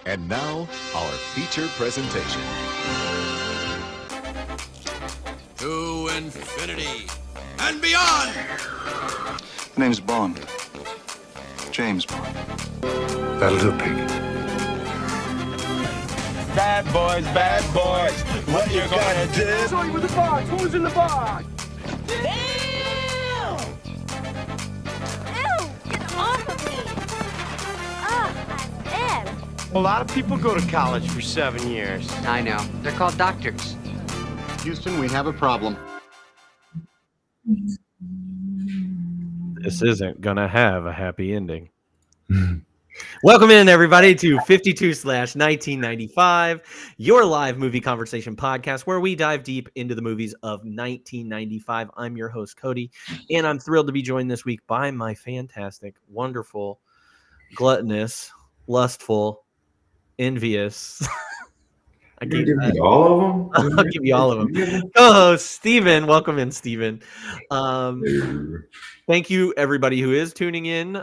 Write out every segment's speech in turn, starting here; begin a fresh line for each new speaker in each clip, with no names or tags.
And now, our feature presentation.
To infinity and beyond!
My name's Bond. James Bond.
That'll do, pig.
Bad boys, what you gonna do?
Show you with the box. Who's in the box?
Damn! Ew! Get off of me! I'm Ed.
A lot of people go to college for 7 years.
I know. They're called doctors.
Houston, we have a problem.
This isn't gonna have a happy ending. Welcome in, everybody, to 52/1995, your live movie conversation podcast where we dive deep into the movies of 1995. I'm your host, Cody, and I'm thrilled to be joined this week by my fantastic, wonderful, gluttonous, lustful, envious.
I give you all of them.
I'll give you all of them. Co-host Steven, welcome in, Steven. Thank you, everybody who is tuning in.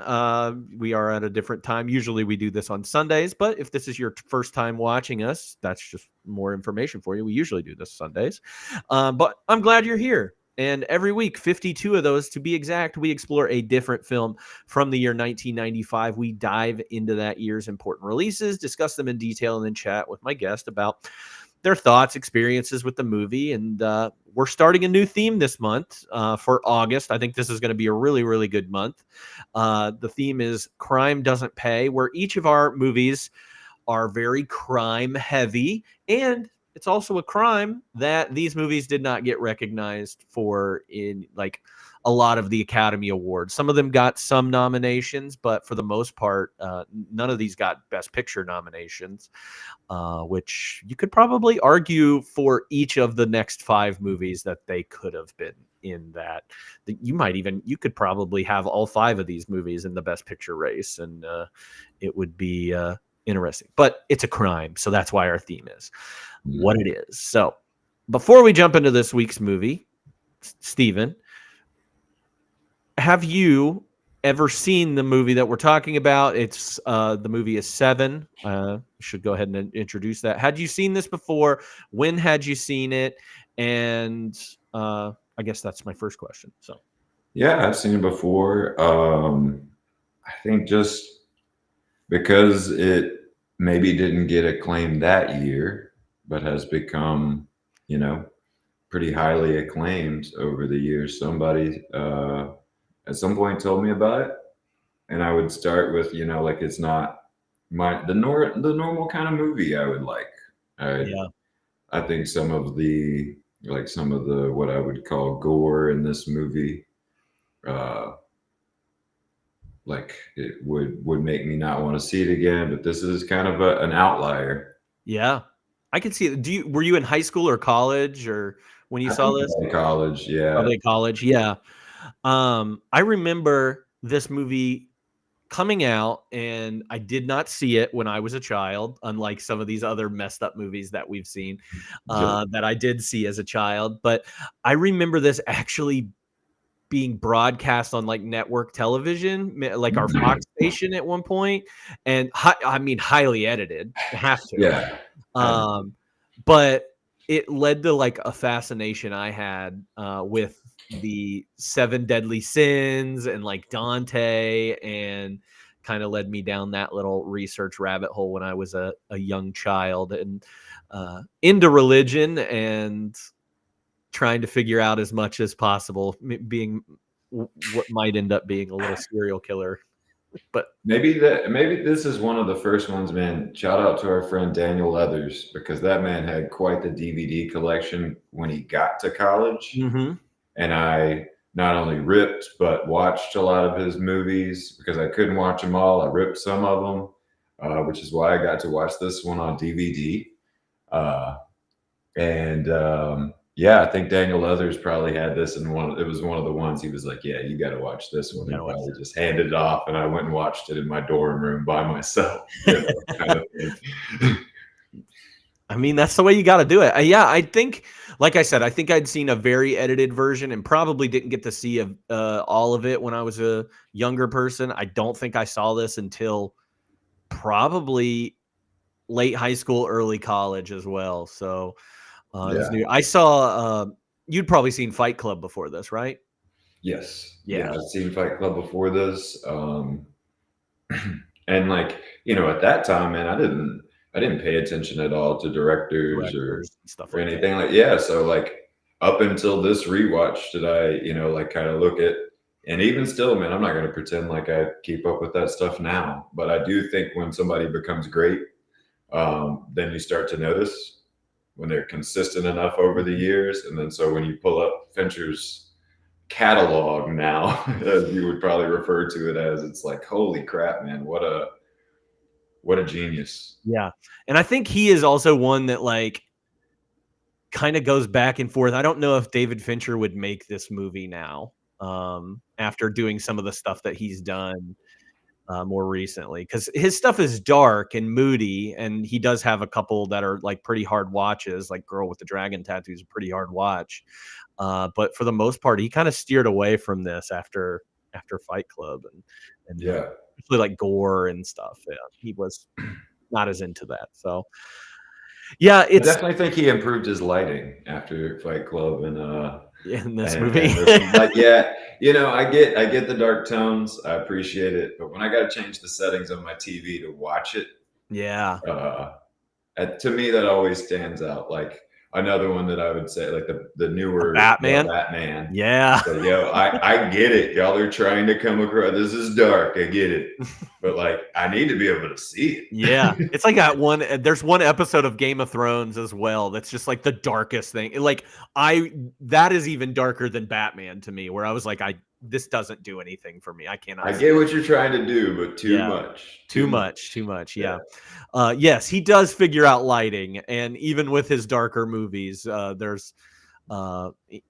We are at a different time. Usually we do this on Sundays, but if this is your first time watching us, that's just more information for you. We usually do this Sundays, but I'm glad you're here. And every week, 52 of those to be exact, we explore a different film from the year 1995. We dive into that year's important releases, discuss them in detail, and then chat with my guest about their thoughts, experiences with the movie. And we're starting a new theme this month for August. I think this is going to be a really, really good month. The theme is Crime Doesn't Pay, where each of our movies are very crime heavy, and it's also a crime that these movies did not get recognized for in like a lot of the Academy Awards. Some of them got some nominations, but for the most part, none of these got Best Picture nominations, which you could probably argue for each of the next 5 movies that they could have been in that. You could probably have all 5 of these movies in the Best Picture race, and it would be interesting. But it's a crime, so that's why our theme is what it is. So before we jump into this week's movie, Steven, have you ever seen the movie that we're talking about? It's the movie is Seven. Should go ahead and introduce that. Had you seen this before? When had you seen it? And I guess that's my first question. So
Yeah, I've seen it before. I think just because it maybe didn't get acclaimed that year, but has become, pretty highly acclaimed over the years. Somebody at some point told me about it, and I would start with, like it's not the normal kind of movie I would like. I think some of the what I would call gore in this movie, like it would make me not want to see it again. But this is kind of an outlier.
Yeah, I can see it. Were you in high school or college or when you saw this?
College, yeah.
Probably college, yeah. I remember this movie coming out, and I did not see it when I was a child, unlike some of these other messed up movies that we've seen that I did see as a child. But I remember this actually being broadcast on like network television, like our Fox station at one point, and highly edited. You have to,
yeah.
But it led to like a fascination I had with the 7 deadly sins and like Dante, and kind of led me down that little research rabbit hole when I was a young child, and into religion and trying to figure out as much as possible, being what might end up being a little serial killer. But
maybe this is one of the first ones, man. Shout out to our friend Daniel Leathers, because that man had quite the DVD collection when he got to college.
Mm-hmm.
And I not only ripped but watched a lot of his movies, because I couldn't watch them all. I ripped some of them, which is why I got to watch this one on DVD. Yeah, I think Daniel Leathers probably had this in it was one of the ones he was like, yeah, you got to watch this one. And probably just handed it off, and I went and watched it in my dorm room by myself.
I mean, that's the way you got to do it. I think, like I said, I think I'd seen a very edited version and probably didn't get to see all of it when I was a younger person. I don't think I saw this until probably late high school, early college as well. So it was
Yeah.
new. I saw you'd probably seen Fight Club before this, right?
Yes.
Yeah.
Yeah. I've seen Fight Club before this. And like, you know, at that time, man, I didn't pay attention at all to directors
Directors and stuff
or
like that.
anything like, yeah. So like up until this rewatch did I, you know, like kind of look at, and even still, man, I'm not going to pretend like I keep up with that stuff now, but I do think when somebody becomes great, then you start to notice when they're consistent enough over the years. And then so when you pull up Fincher's catalog now, as you would probably refer to it as, it's like, holy crap, man, what a genius.
Yeah. And I think he is also one that like kind of goes back and forth. I don't know if David Fincher would make this movie now, after doing some of the stuff that he's done more recently, because his stuff is dark and moody, and he does have a couple that are like pretty hard watches, like Girl with the Dragon Tattoo is a pretty hard watch. But for the most part, he kind of steered away from this after Fight Club and
Yeah.
especially like gore and stuff. Yeah, he was not as into that. So yeah,
I
it's
definitely think he improved his lighting after Fight Club and
in this
and
movie.
this one. Like, yeah, you know, I get the dark tones, I appreciate it, but when I got to change the settings on my TV to watch it,
Yeah.
to me that always stands out. Like another one that I would say, like the newer
Batman.
Batman.
Yeah.
So, yo, I get it. Y'all are trying to come across. This is dark. I get it, but like I need to be able to see it.
Yeah. It's like that one. There's one episode of Game of Thrones as well that's just like the darkest thing. Like that is even darker than Batman to me, where I was like, this doesn't do anything for me. I cannot.
I get what you're trying to do, but too much.
Too much. Yeah. Yes, he does figure out lighting, and even with his darker movies, there's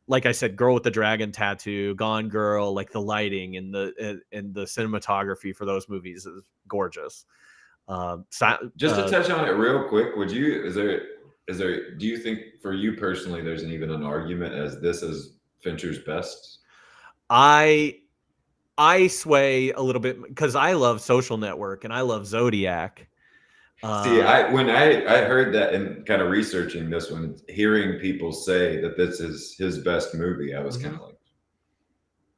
like I said, Girl with the Dragon Tattoo, Gone Girl, like the lighting and the cinematography for those movies is gorgeous.
Just to touch on it real quick, is there do you think for you personally there's even an argument as this is Fincher's best?
I sway a little bit because I love Social Network and I love Zodiac.
See, when I heard that and kind of researching this one, hearing people say that this is his best movie, I was kind of like,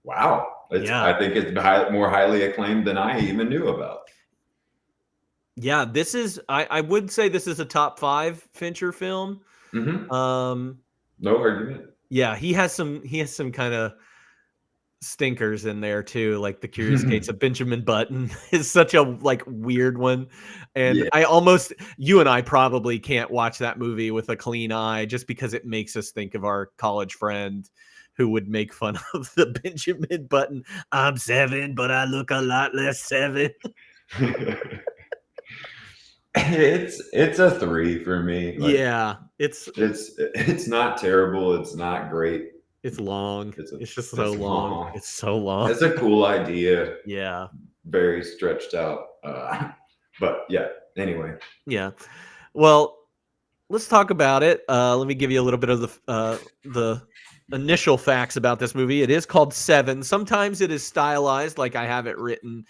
wow. I think it's more highly acclaimed than I even knew about.
Yeah, this is I would say this is a top 5 Fincher film.
Mm-hmm. No argument.
Yeah, he has some kind of stinkers in there too, like The Curious Case of Benjamin Button is such a like weird one, and you and I probably can't watch that movie with a clean eye just because it makes us think of our college friend who would make fun of the Benjamin Button. I'm 7, but I look a lot less 7.
It's a 3 for me. Like,
yeah, it's
not terrible. It's not great.
It's long. It's just so
it's
long. It's so long.
It's a cool idea.
Yeah.
Very stretched out. But yeah, anyway.
Yeah. Well, let's talk about it. Let me give you a little bit of the initial facts about this movie. It is called Seven. Sometimes it is stylized, like I have it written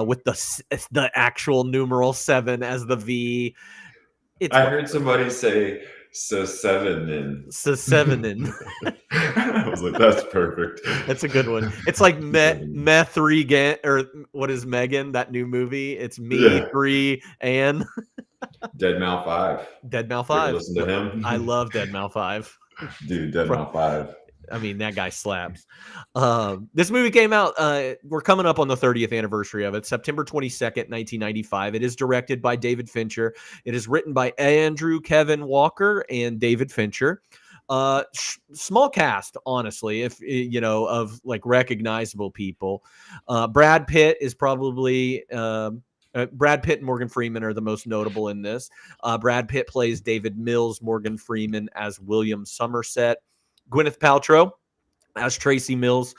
with the actual numeral 7 as the V.
I heard somebody say SE7EN.
SE7EN.
I was like, that's perfect.
That's a good one. It's like Me 3 or what is Megan? That new movie. It's Me 3 and
Dead Mal 5.
Dead Mal 5.
Listen to him.
I love Dead Mal 5.
Dude, Dead Mal 5.
I mean, that guy slaps. This movie came out, we're coming up on the 30th anniversary of it, September 22nd, 1995. It is directed by David Fincher. It is written by Andrew Kevin Walker and David Fincher. Small cast, honestly, if you know, of like recognizable people. Brad Pitt is probably Brad Pitt and Morgan Freeman are the most notable in this. Brad Pitt plays David Mills, Morgan Freeman as William Somerset. Gwyneth Paltrow as Tracy Mills.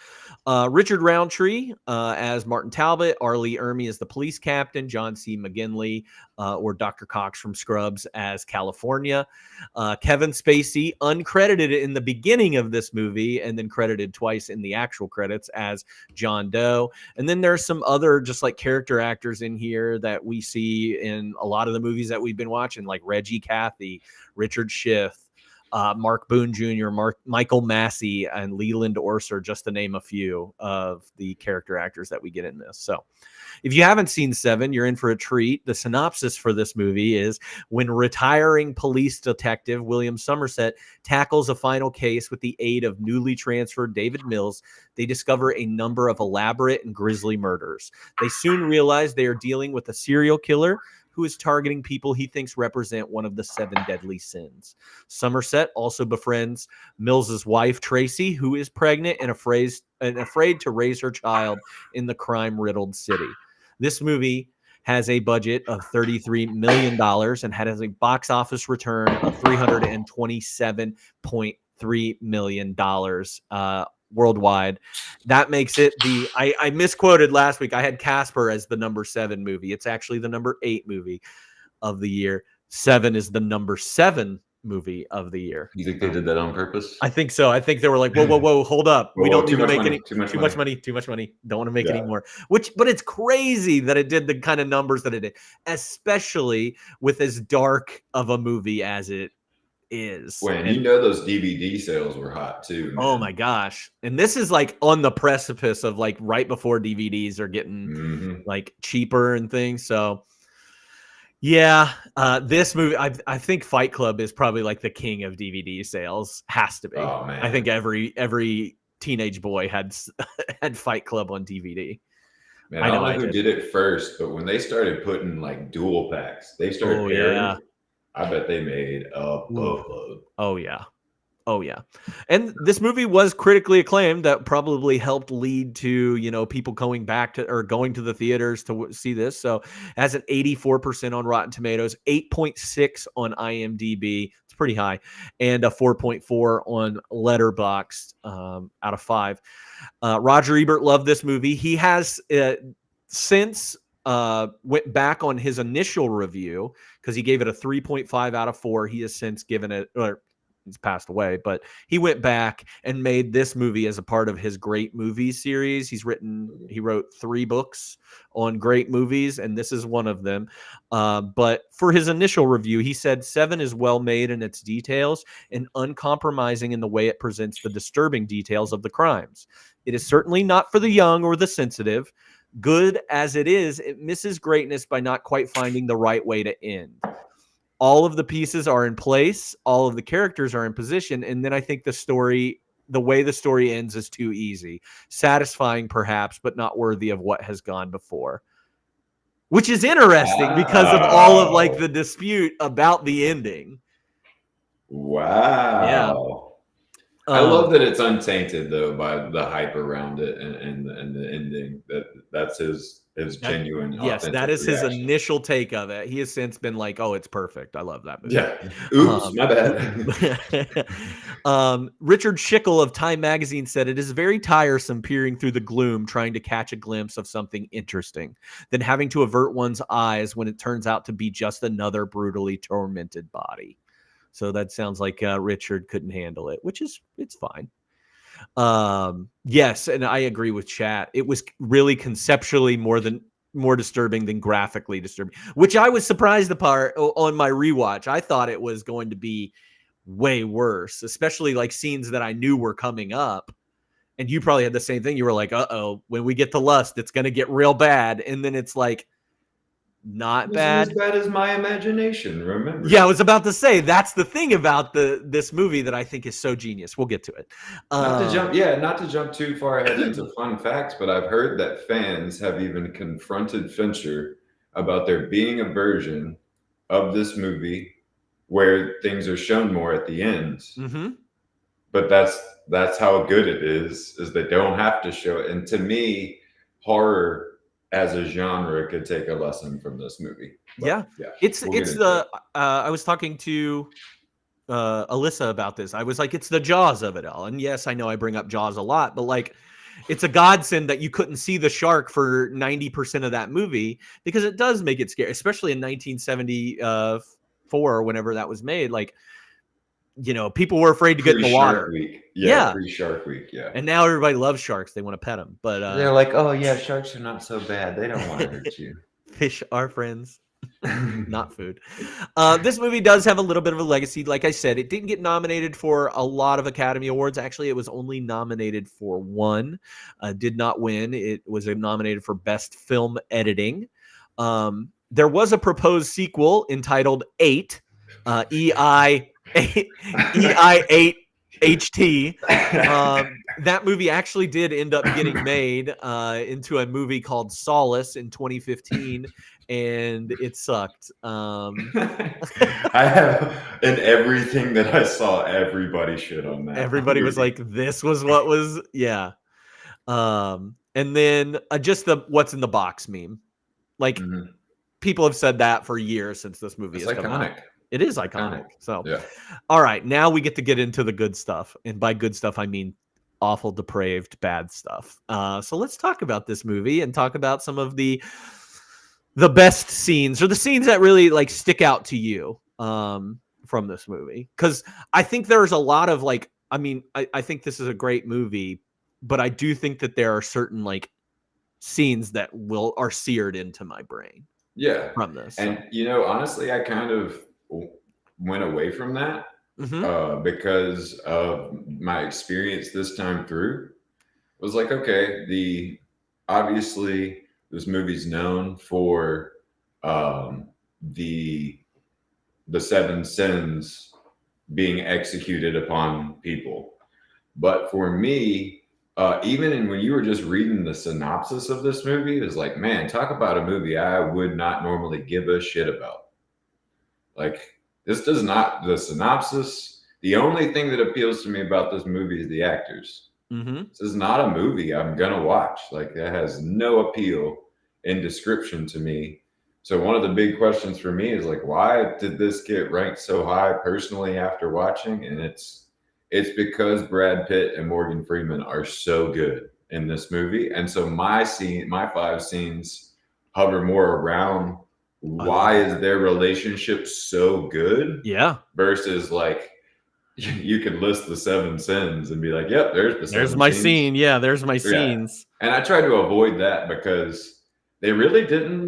Richard Roundtree as Martin Talbot, R. Lee Ermey as the police captain, John C. McGinley or Dr. Cox from Scrubs as California, Kevin Spacey, uncredited in the beginning of this movie and then credited twice in the actual credits as John Doe. And then there's some other just like character actors in here that we see in a lot of the movies that we've been watching, like Reggie Cathy, Richard Schiff, Mark Boone Jr., Michael Massey, and Leland Orser, just to name a few of the character actors that we get in this. So if you haven't seen Seven, you're in for a treat. The synopsis for this movie is when retiring police detective William Somerset tackles a final case with the aid of newly transferred David Mills, they discover a number of elaborate and grisly murders. They soon realize they are dealing with a serial killer who is targeting people he thinks represent one of the 7 deadly sins. Somerset also befriends Mills's wife, Tracy, who is pregnant and afraid to raise her child in the crime-riddled city. This movie has a budget of $33 million and has a box office return of $327.3 million worldwide. That makes it I misquoted last week. I had Casper as the number 7 movie. It's actually the number 8 movie of the year. 7 is the number 7 movie of the year.
You think they did that on purpose?
I think so. I think they were like, whoa, hold up. We don't need to make any
too much money.
Too much money. Don't want to make any more. But it's crazy that it did the kind of numbers that it did, especially with as dark of a movie as it is.
When you know those DVD sales were hot too. Man.
Oh my gosh. And this is like on the precipice of like right before DVDs are getting like cheaper and things. So yeah, this movie, I think Fight Club is probably like the king of DVD sales. Has to be.
Oh man.
I think every teenage boy had Fight Club on DVD.
Man, I don't know who did it first, but when they started putting like dual packs, they started pairing. Yeah. I bet they made a boatload.
Oh yeah. And this movie was critically acclaimed. That probably helped lead to, people going to the theaters to see this. So it has an 84% on Rotten Tomatoes, 8.6 on IMDb. It's pretty high. And a 4.4 on Letterboxd out of 5. Roger Ebert loved this movie. He has since went back on his initial review because he gave it a 3.5 out of 4. He has since given it, or he's passed away, but he went back and made this movie as a part of his great movies series. He wrote 3 books on great movies, and this is one of them. But for his initial review, he said Seven is well made in its details and uncompromising in the way it presents the disturbing details of the crimes. It is certainly not for the young or the sensitive. Good as it is, it misses greatness by not quite finding the right way to end. All of the pieces are in place. All of the characters are in position. And then I think the way the story ends is too easy. Satisfying, perhaps, but not worthy of what has gone before. Which is interesting because of all of like the dispute about the ending.
Wow.
Yeah.
I love that it's untainted though by the hype around it and the ending. That's his genuine.
Yes, that is his initial take of it. He has since been like, "Oh, it's perfect. I love that movie."
Yeah. Oops, my
bad. Richard Schickel of Time Magazine said it is very tiresome peering through the gloom, trying to catch a glimpse of something interesting, then having to avert one's eyes when it turns out to be just another brutally tormented body. So that sounds like Richard couldn't handle it, it's fine. Yes, and I agree with chat. It was really conceptually more disturbing than graphically disturbing, which I was surprised on my rewatch. I thought it was going to be way worse, especially like scenes that I knew were coming up. And you probably had the same thing. You were like, uh-oh, when we get to lust, it's going to get real bad. And then it's like, not bad.
As bad as my imagination, remember?
Yeah, I was about to say that's the thing about this movie that I think is so genius. We'll get to it.
Not to jump too far ahead into fun facts, but I've heard that fans have even confronted Fincher about there being a version of this movie where things are shown more at the end.
Mm-hmm.
But that's how good it is they don't have to show it. And to me, horror as a genre could take a lesson from this movie. But,
I was talking to Alyssa about this. I was like, it's the Jaws of it all. And yes, I know I bring up Jaws a lot, but like it's a godsend that you couldn't see the shark for 90% of that movie, because it does make it scary, especially in 1974, whenever that was made. Like, people were afraid to get in the
Pre-Shark
water.
Week.
Yeah.
Pre-Shark Week. Yeah.
And now everybody loves sharks. They want to pet them. But
They're like, oh yeah, sharks are not so bad. They don't want to hurt you.
fish are friends. Not food. This movie does have a little bit of a legacy. Like I said, it didn't get nominated for a lot of Academy Awards. Actually, it was only nominated for one. Did not win. It was nominated for Best Film Editing. There was a proposed sequel entitled 8, EI8 HT. That movie actually did end up getting made into a movie called Solace in 2015, and it sucked.
I have, in everything that I saw, everybody shit on that.
Everybody was like, this was what was, yeah. And then just the what's in the box meme. Like, people have said that for years since this movie
It's
has come out.
iconic.
It is iconic. So,
yeah.
All right, now we get to get into the good stuff. And by good stuff, I mean awful, depraved, bad stuff. So let's talk about this movie and talk about some of the best scenes, or the scenes that really like stick out to you from this movie. Because I think there's a lot of I think this is a great movie, but I do think that there are certain like scenes that are seared into my brain.
Yeah.
From this.
And honestly, I kind of went away from that because of my experience this time through. It was like, okay, obviously this movie's known for the 7 sins being executed upon people. But for me, even when you were just reading the synopsis of this movie, it was like, man, talk about a movie I would not normally give a shit about. Like, this does not, the synopsis, the only thing that appeals to me about this movie is the actors. This is not a movie I'm going to watch. Like, that has no appeal in description to me. So one of the big questions for me is like, why did this get ranked so high personally after watching? And it's because Brad Pitt and Morgan Freeman are so good in this movie. And so my 5 scenes hover more around why is their relationship so good?
Yeah.
Versus like, you could list the 7 sins and be like, yep, there's
my
scenes.
scene. Yeah, there's my scenes.
And I tried to avoid that because they really didn't,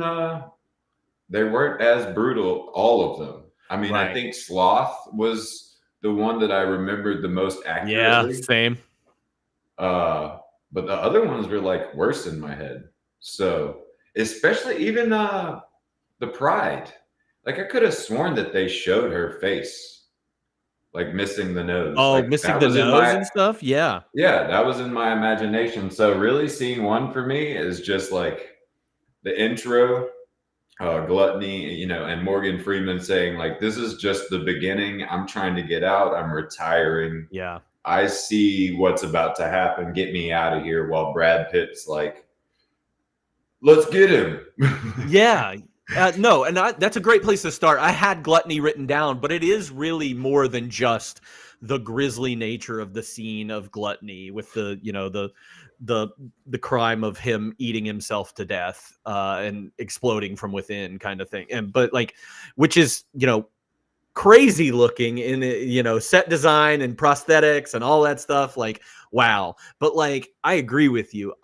they weren't as brutal, all of them. I mean, I think Sloth was the one that I remembered the most accurately.
Yeah, same.
But the other ones were like worse in my head. So especially even the Pride. Like, I could have sworn that they showed her face, like missing the nose.
Oh,
like,
missing the nose and stuff? Yeah.
Yeah, that was in my imagination. So really scene 1 for me is just like the intro, gluttony, and Morgan Freeman saying like, this is just the beginning. I'm trying to get out. I'm retiring.
Yeah.
I see what's about to happen. Get me out of here. While Brad Pitt's like, let's get him.
Yeah. No, and that's a great place to start. I had gluttony written down, but it is really more than just the grisly nature of the scene of gluttony with the crime of him eating himself to death and exploding from within kind of thing. But which is, crazy looking in, set design and prosthetics and all that stuff. Like, wow. But I agree with you.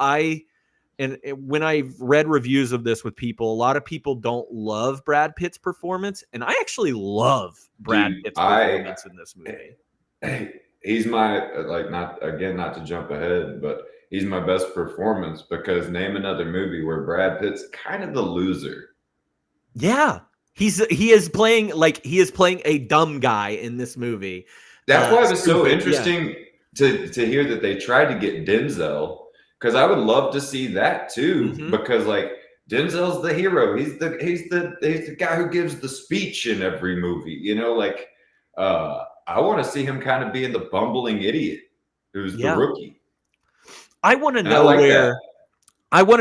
And when I've read reviews of this with people, a lot of people don't love Brad Pitt's performance. And I actually love Brad Pitt's performance in this movie.
He's my, not to jump ahead, but he's my best performance because name another movie where Brad Pitt's kind of the loser.
Yeah. He is playing a dumb guy in this movie.
That's why it was so interesting to hear that they tried to get Denzel. Because I would love to see that too, because Denzel's the hero. He's the guy who gives the speech in every movie. I want to see him kind of being the bumbling idiot who's the rookie.
I want to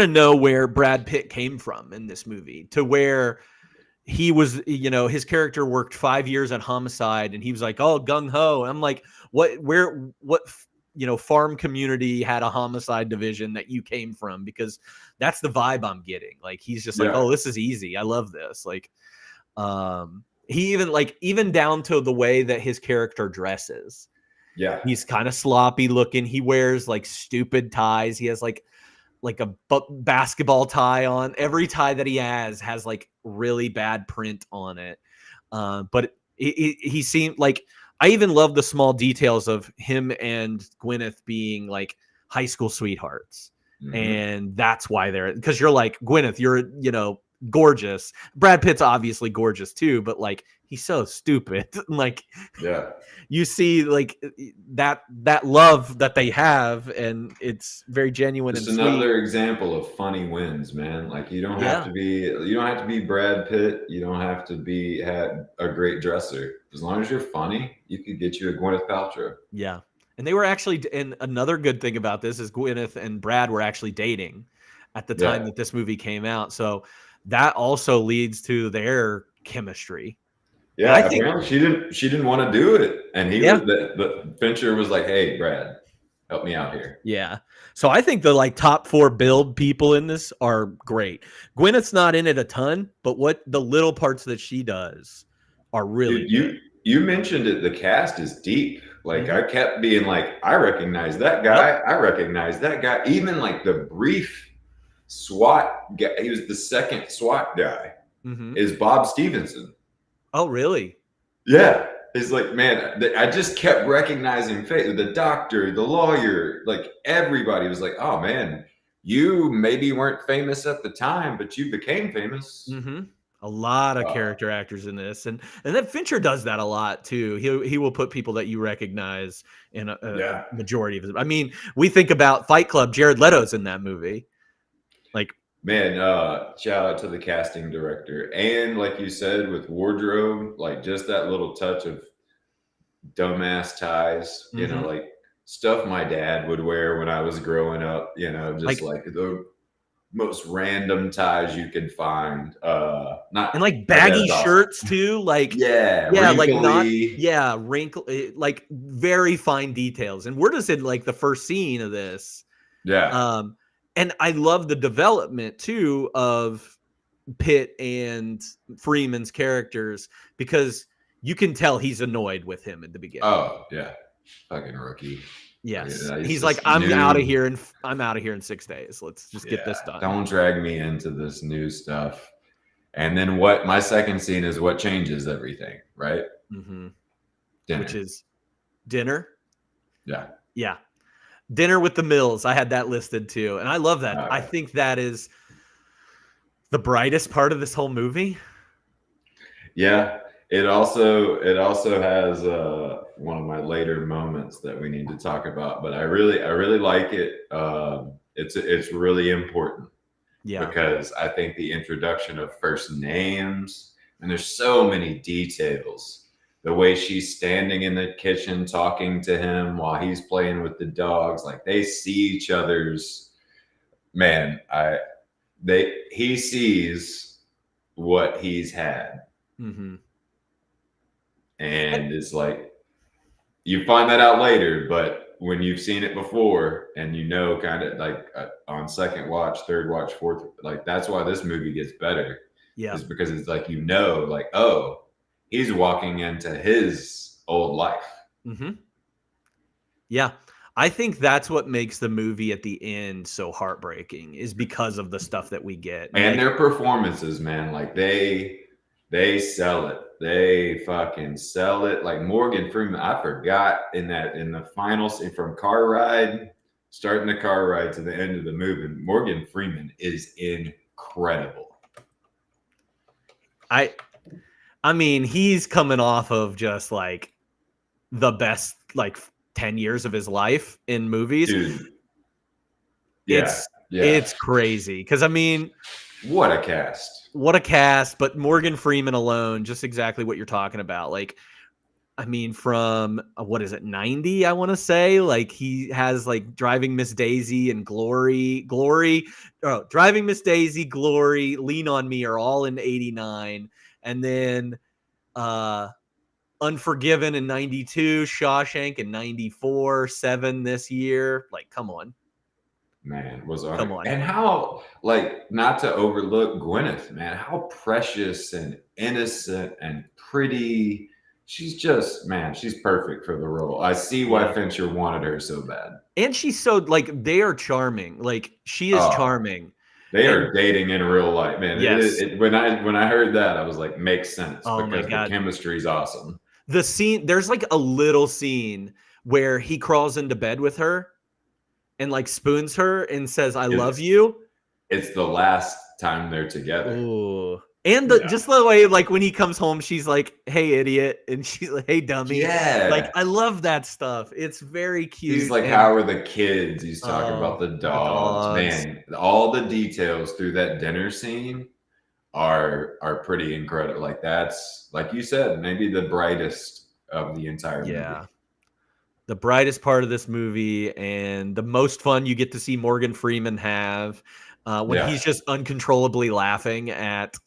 know where Brad Pitt came from in this movie, to where he was, his character worked 5 years at Homicide, and he was like, oh, gung ho. I'm like, what farm community had a homicide division that you came from, because that's the vibe I'm getting. Like, he's just like, oh, this is easy. I love this. Like, he even down to the way that his character dresses.
Yeah.
He's kind of sloppy looking. He wears like stupid ties. He has like a basketball tie on. Every tie that he has like really bad print on it. But he seemed like, I even love the small details of him and Gwyneth being like high school sweethearts.
Mm-hmm.
And that's why because you're like, Gwyneth, you're, gorgeous. Brad Pitt's obviously gorgeous too, but like, he's so stupid. Like,
yeah,
you see like that love that they have, and it's very genuine.
Just
and
another
sweet.
example of funny wins, man. Like, you don't have to be Brad Pitt. You don't have to have a great dresser. As long as you're funny, you could get you a Gwyneth Paltrow.
Yeah. And they were actually, and another good thing about this is Gwyneth and Brad were actually dating at the time that this movie came out. So that also leads to their chemistry.
Yeah, I think she didn't want to do it, and Fincher was like, "Hey, Brad, help me out here."
Yeah, so I think the like top 4 build people in this are great. Gwyneth's not in it a ton, but what the little parts that she does are really good.
You mentioned it. The cast is deep. Like, I kept being like, I recognize that guy. Yep. I recognize that guy. Even like the brief SWAT guy, he was the second SWAT guy, is Bob Stevenson.
Oh, really?
Yeah. It's like, man, I just kept recognizing face. The doctor, the lawyer, like everybody was like, oh man, you maybe weren't famous at the time, but you became famous.
A lot of character actors in this, and then Fincher does that a lot too. He will put people that you recognize in a majority of it. I mean, we think about Fight Club. Jared Leto's in that movie. Like,
man, shout out to the casting director, and like you said, with wardrobe, like just that little touch of dumbass ties, like stuff my dad would wear when I was growing up. Just like the most random ties you could find. Not
and like baggy shirts too. Like
wrinkly.
like wrinkle, like very fine details. And we're just in like the first scene of this.
Yeah.
And I love the development too of Pitt and Freeman's characters, because you can tell he's annoyed with him at the beginning.
Oh yeah, fucking rookie.
Yes, he's like, I'm out of here, and I'm out of here in 6 days. Let's just get this done.
Don't drag me into this new stuff. And then my second scene is what changes everything, right?
Which is dinner.
Yeah.
Dinner with the Mills. I had that listed too. And I love that. I think that is the brightest part of this whole movie. Yeah.
It also has one of my later moments that we need to talk about, but I really like it. It's really important. Yeah. Because I think the introduction of first names, and there's so many details. The way she's standing in the kitchen talking to him while he's playing with the dogs, like they see each other's, man, he sees what he's had. And it's like, you find that out later, but when you've seen it before and kind of like on second watch, third watch, fourth, like that's why this movie gets better. Yeah. Is because it's like, like, oh, he's walking into his old life.
Yeah. I think that's what makes the movie at the end so heartbreaking, is because of the stuff that we get.
And their performances, man, like they sell it. They fucking sell it. Like Morgan Freeman, I forgot in the final scene, from starting the car ride to the end of the movie, Morgan Freeman is incredible.
I mean, he's coming off of just like the best like 10 years of his life in movies.
Dude.
It's crazy. Because I mean,
what a cast.
But Morgan Freeman alone, just exactly what you're talking about. Like, I mean, from what is it, 90? I want to say, like he has like Driving Miss Daisy and Glory, Driving Miss Daisy, Glory, Lean on Me are all in 89. And then Unforgiven in 92, Shawshank in 94, Seven this year. Like, come on.
Man,
Come on.
and how, like, not to overlook Gwyneth, man, how precious and innocent and pretty. She's just, man, she's perfect for the role. I see why
Yeah.
Fincher wanted her so bad.
And she's so, like, they are charming. Like, she is
Oh,
charming.
They
And-
are dating in real life, man.
Yes.
When I heard that, I was like, makes sense,
Oh my
because the
God.
chemistry is awesome.
The scene, there's like a little scene where he crawls into bed with her and like spoons her and says, I love you.
It's the last time they're together.
Ooh. And just the way, like, when he comes home, she's like, hey, idiot. And she's like, hey, dummy.
Yeah.
Like, I love that stuff. It's very cute.
He's like, how are the kids? He's talking about the dogs. Man, all the details through that dinner scene are pretty incredible. Like, that's, like you said, maybe the brightest of the entire movie.
The brightest part of this movie, and the most fun you get to see Morgan Freeman have when he's just uncontrollably laughing at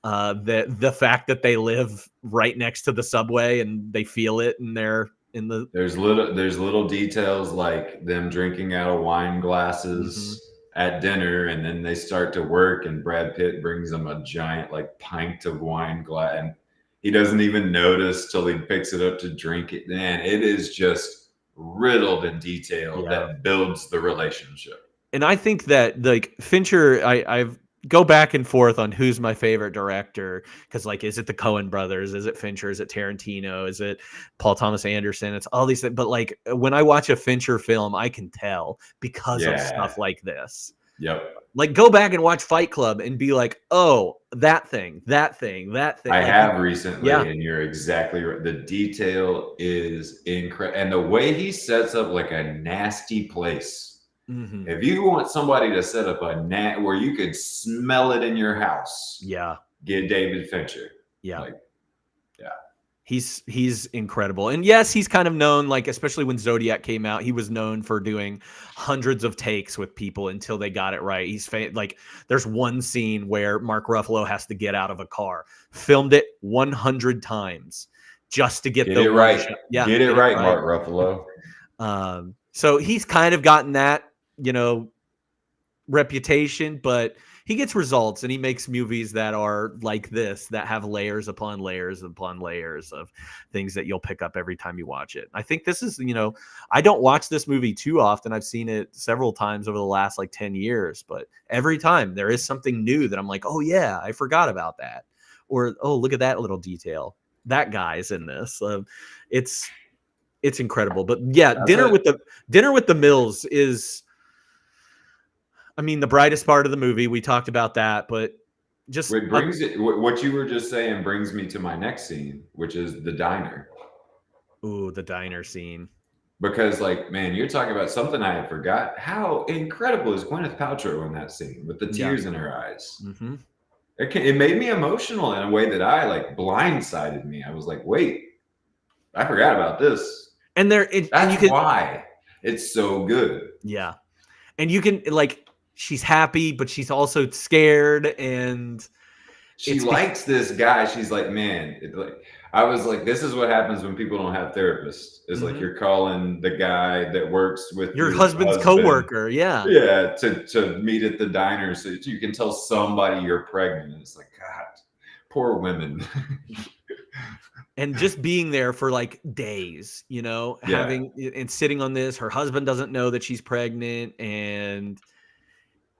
the fact that they live right next to the subway and they feel it, and they're in the.
There's little details like them drinking out of wine glasses at dinner, and then they start to work, and Brad Pitt brings them a giant like pint of wine glass, and he doesn't even notice till he picks it up to drink it. Man, it is just riddled in detail that builds the relationship.
And I think that, like, Fincher, I've go back and forth on who's my favorite director, because, like, is it the Coen brothers? Is it Fincher? Is it Tarantino? Is it Paul Thomas Anderson? It's all these things. But, like, when I watch a Fincher film, I can tell because of stuff like this.
Yep.
Like, go back and watch Fight Club and be like, oh, that thing.
I have recently, and you're exactly right. The detail is incredible. And the way he sets up like a nasty place. If you want somebody to set up a where you could smell it in your house, get David Fincher.
He's incredible. And yes, he's kind of known, like, especially when Zodiac came out, he was known for doing hundreds of takes with people until they got it right. He's like, there's one scene where Mark Ruffalo has to get out of a car, filmed it 100 times just to get
it right. Get it right, Mark Ruffalo.
So he's kind of gotten that, reputation, but he gets results, and he makes movies that are like this, that have layers upon layers upon layers of things that you'll pick up every time you watch it. I think this is, I don't watch this movie too often. I've seen it several times over the last like 10 years, but every time there is something new that I'm like, oh yeah, I forgot about that. Or, oh, look at that little detail. That guy's in this. It's incredible. But yeah, Dinner with the Mills is, I mean, the brightest part of the movie. We talked about that, but just
what you were just saying brings me to my next scene, which is the diner.
Ooh, the diner scene.
Because, like, man, you're talking about something I had forgot. How incredible is Gwyneth Paltrow in that scene with the tears in her eyes? It made me emotional in a way that blindsided me. I was like, wait, I forgot about this.
And that's
why it's so good.
Yeah. And you can, like, she's happy, but she's also scared, and
she likes this guy. She's like, man, I was like, this is what happens when people don't have therapists. It's like you're calling the guy that works with
your husband's coworker. Yeah.
Yeah. To meet at the diner so you can tell somebody you're pregnant. It's like, God, poor women.
And just being there for like days, having and sitting on this. Her husband doesn't know that she's pregnant, and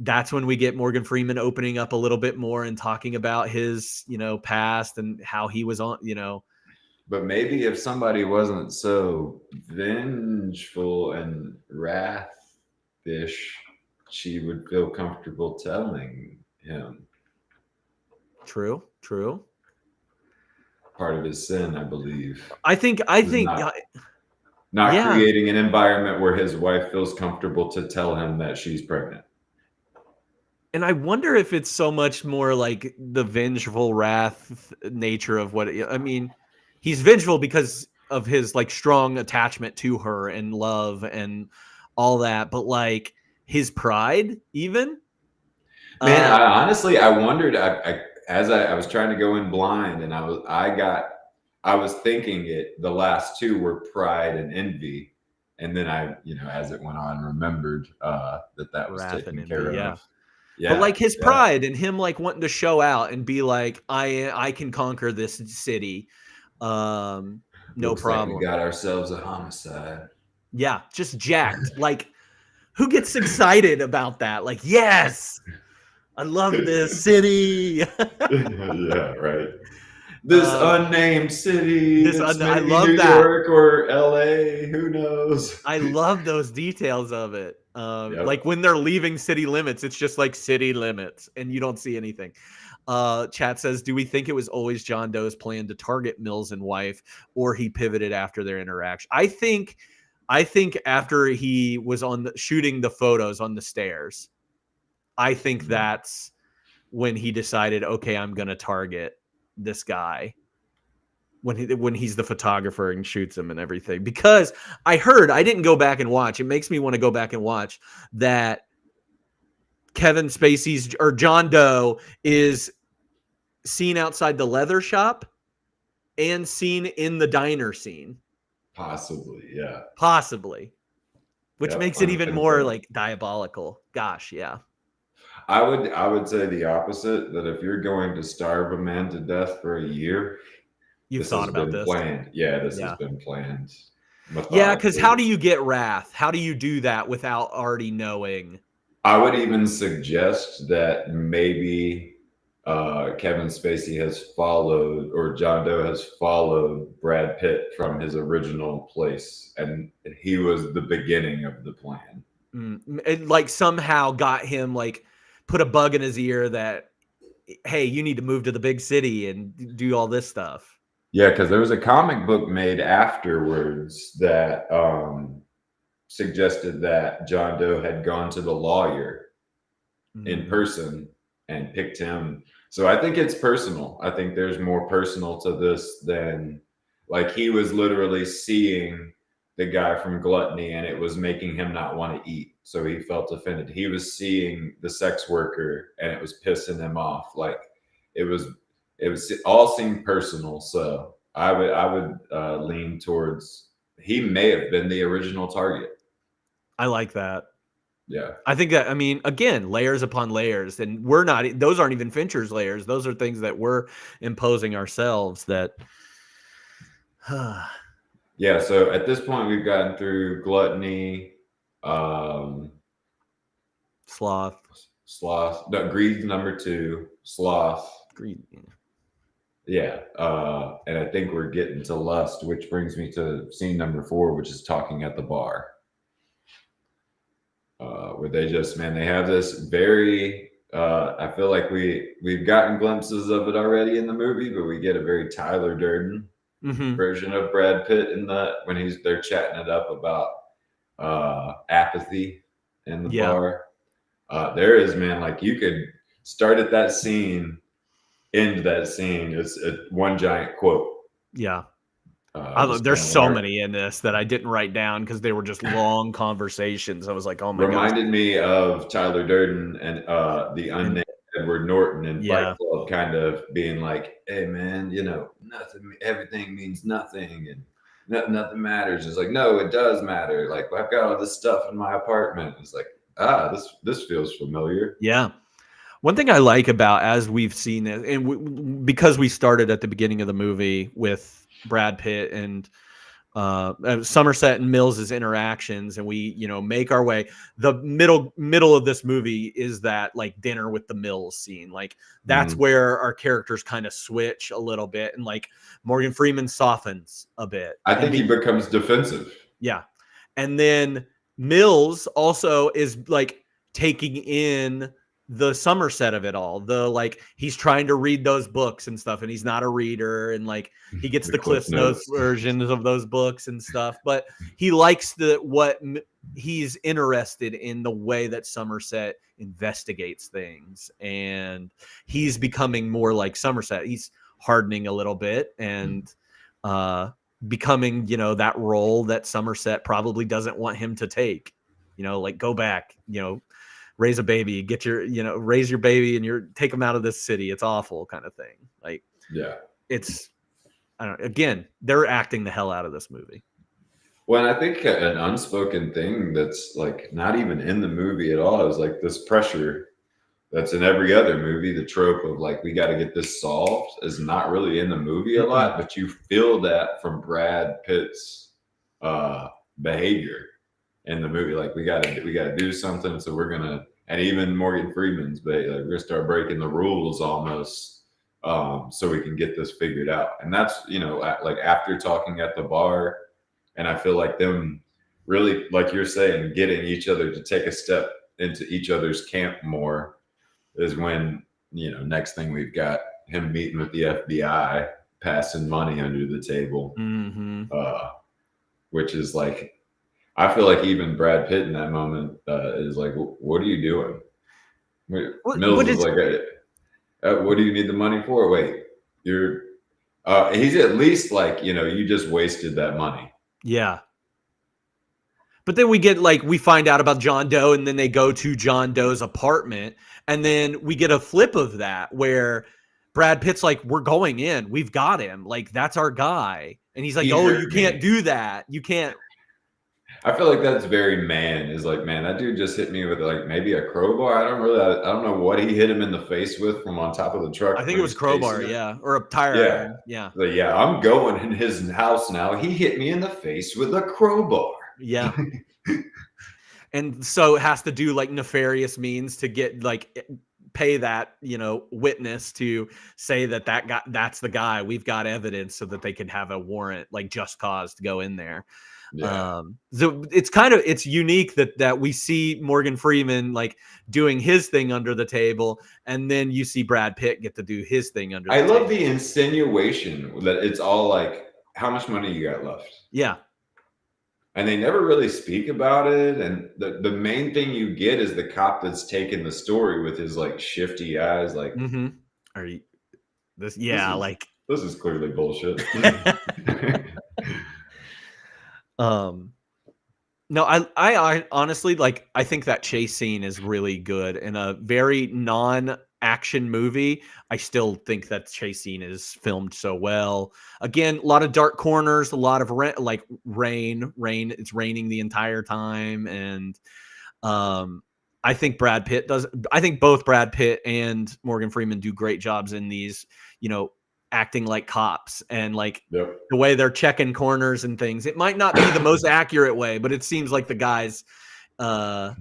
that's when we get Morgan Freeman opening up a little bit more and talking about his, past and how he was on,
But maybe if somebody wasn't so vengeful and wrathish, she would feel comfortable telling him.
True.
Part of his sin, I believe.
I think
not creating an environment where his wife feels comfortable to tell him that she's pregnant.
And I wonder if it's so much more like the vengeful wrath nature of what I mean. He's vengeful because of his like strong attachment to her and love and all that, but like his pride, even.
Man, I wondered. I was trying to go in blind, and I I was thinking the last two were Pride and Envy. And then I, as it went on, remembered that was
Wrath and
taken
Envy,
care
yeah.
of. Yeah.
But like his
yeah.
pride and him like wanting to show out and be like, I can conquer this city. No
Looks
problem.
like we got ourselves a homicide.
Yeah, just jacked. Like, who gets excited about that? Like, yes, I love this city.
Yeah, right. This unnamed city. It's
I
maybe
love
New
that.
York or LA. Who knows?
I love those details of it.
Yep.
Like when they're leaving city limits, it's just like city limits and you don't see anything. Chat says, do we think it was always John Doe's plan to target Mills and wife, or he pivoted after their interaction? I think after he was shooting the photos on the stairs, I think that's when he decided, okay, I'm going to target this guy. When he's the photographer and shoots him and everything, because I didn't go back and watch. It makes me want to go back and watch that Kevin Spacey's or John Doe is seen outside the leather shop and seen in the diner scene.
Possibly, yeah.
Possibly. Which makes it even more
unconfirmed.
like diabolical. Gosh, yeah.
I would say the opposite, that if you're going to starve a man to death for a year,
You've thought about this.
Planned. Yeah, this has been planned.
Yeah, because how do you get wrath? How do you do that without already knowing?
I would even suggest that maybe Kevin Spacey has followed, or John Doe has followed Brad Pitt from his original place, and he was the beginning of the plan.
It like somehow got him, like, put a bug in his ear that, hey, you need to move to the big city and do all this stuff.
Yeah, because there was a comic book made afterwards that suggested that John Doe had gone to the lawyer in person and picked him. So I think it's personal. I think there's more personal to this than, like, he was literally seeing the guy from Gluttony and it was making him not want to eat. So he felt offended. He was seeing the sex worker and it was pissing him off. Like, it all seemed personal. So I would lean towards, he may have been the original target.
I like that.
Yeah.
I think that, I mean, again, layers upon layers, and those aren't even Fincher's layers. Those are things that we're imposing ourselves that.
Yeah. So at this point we've gotten through Gluttony,
Sloth.
No, Greed number 2, Sloth.
Greed.
Yeah. And I think we're getting to Lust, which brings me to scene number 4, which is talking at the bar. Where they just, man, they have this very, I feel like we've gotten glimpses of it already in the movie, but we get a very Tyler Durden version of Brad Pitt when they're chatting it up about apathy in the bar. There is, man, like, you could start at that scene, end that scene. It's one giant quote.
Yeah. There's so many in this that I didn't write down because they were just long conversations. I was like, oh my god.
Reminded me of Tyler Durden and the unnamed Edward Norton in Fight Club, kind of being like, hey man, nothing, everything means nothing and nothing matters. It's like, no, it does matter. Like, I've got all this stuff in my apartment. It's like, this feels familiar.
Yeah. One thing I like about, as we've seen it, and because we started at the beginning of the movie with Brad Pitt and Somerset and Mills's interactions, and we, make our way. The middle of this movie is that, like, dinner with the Mills scene. Like, that's where our characters kind of switch a little bit, and like Morgan Freeman softens a bit.
I think he becomes defensive.
Yeah, and then Mills also is like taking in the Somerset of it all. He's trying to read those books and stuff, and he's not a reader, and like he gets the Cliff Notes versions of those books and stuff, but he likes he's interested in the way that Somerset investigates things, and he's becoming more like Somerset. He's hardening a little bit and becoming, that role that Somerset probably doesn't want him to take, like, go back, raise a baby, raise your baby and take them out of this city. It's awful, kind of thing. Like,
yeah,
it's I don't. Again, they're acting the hell out of this movie.
Well, and I think an unspoken thing that's like not even in the movie at all is like this pressure that's in every other movie. The trope of like, we got to get this solved is not really in the movie a lot, but you feel that from Brad Pitt's behavior in the movie. Like, we got to do something. So we're going to, and even Morgan Freeman's, but like, we're going to start breaking the rules almost so we can get this figured out. And that's, like after talking at the bar, and I feel like them really, like you're saying, getting each other to take a step into each other's camp more is when, next thing we've got him meeting with the FBI, passing money under the table, which is like, I feel like even Brad Pitt in that moment is like, what are you doing? Mills is like, what do you need the money for? Wait, he's at least like, you just wasted that money.
Yeah. But then we find out about John Doe, and then they go to John Doe's apartment, and then we get a flip of that where Brad Pitt's like, we're going in. We've got him. Like, that's our guy. And he's like, you can't do that. You can't.
I feel like that's very is like, man, that dude just hit me with like maybe a crowbar. I don't know what he hit him in the face with from on top of the truck.
I think it was crowbar, yeah, or a tire iron, yeah.
But yeah, I'm going in his house now. He hit me in the face with a crowbar.
Yeah. And so it has to do like nefarious means to get like pay that, witness to say that's the guy. We've got evidence so that they can have a warrant, like just cause to go in there. Yeah. So it's unique that we see Morgan Freeman like doing his thing under the table, and then you see Brad Pitt get to do his thing under the table.
I love the insinuation that it's all like, how much money you got left?
Yeah.
And they never really speak about it. And the main thing you get is the cop that's taking the story with his like shifty eyes, like,
Are you this? Yeah,
this is clearly bullshit.
No, I honestly like, I think that chase scene is really good in a very non-action movie. I still think that chase scene is filmed so well. Again, a lot of dark corners, a lot of rain. It's raining the entire time. And, I think both Brad Pitt and Morgan Freeman do great jobs in these, acting like cops, and like the way they're checking corners and things. It might not be the most accurate way, but it seems like the guys, don't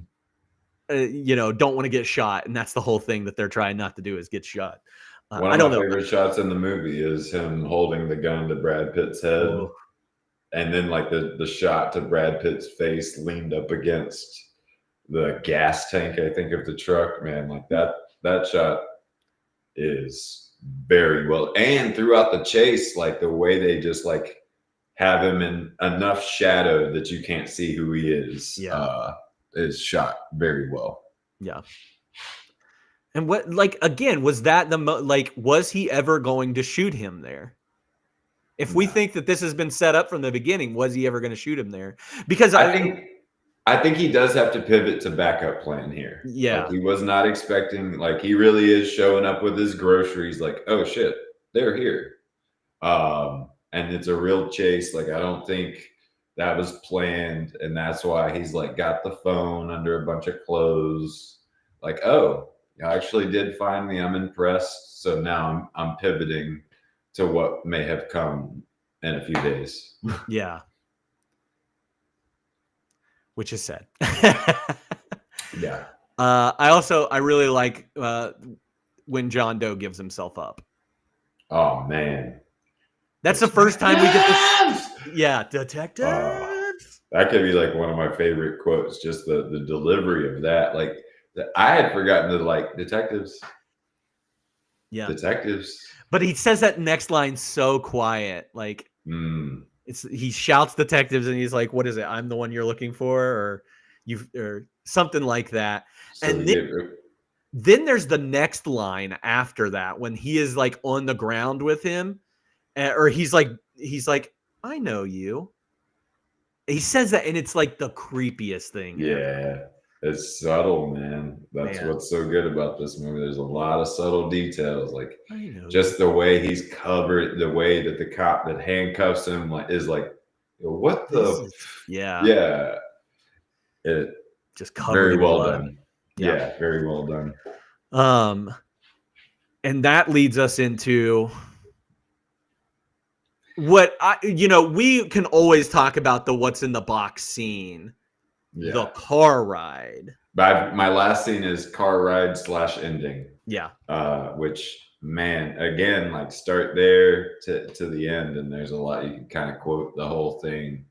want to get shot. And that's the whole thing that they're trying not to do, is get shot.
One of my favorite shots in the movie is him holding the gun to Brad Pitt's head. Oh. And then like the shot to Brad Pitt's face leaned up against the gas tank, I think, of the truck, man. Like that shot is very well, and throughout the chase, like the way they just like have him in enough shadow that you can't see who he is, is shot very well.
Yeah. And what, like, again, was that was he ever going to shoot him there? If we think that this has been set up from the beginning, was he ever going to shoot him there? Because
I think he does have to pivot to backup plan here.
Yeah.
Like, he was not expecting, like, he really is showing up with his groceries like, oh shit, they're here. And it's a real chase. Like, I don't think that was planned. And that's why he's like got the phone under a bunch of clothes. Like, oh, I actually did find me. I'm impressed. So now I'm pivoting to what may have come in a few days.
Yeah. Which is sad.
Yeah.
I really like when John Doe gives himself up.
Oh man.
That's the first time we get this. Yeah, detectives.
That could be like one of my favorite quotes, just the delivery of that. Like, I had forgotten to like detectives.
Yeah.
Detectives.
But he says that next line so quiet. Like, he shouts detectives, and he's like, what is it? I'm the one you're looking for, or something like that. So and then there's the next line after that when he is like on the ground with him, or he's like, I know you. He says that, and it's like the creepiest thing.
Yeah. It's subtle, man. That's
Man.
what's so good about this movie. There's a lot of subtle details, like
I know.
just the way he's covered, the way that the cop that handcuffs him is like, what the? Yeah. It
just covered
very
in
well
blood.
done. Yeah, very well done.
And that leads us into what we can always talk about the what's in the box scene, the car ride.
But my last scene is car ride / ending.
Yeah.
Which, man, again, like start there to the end, and there's a lot you can kind of quote the whole thing.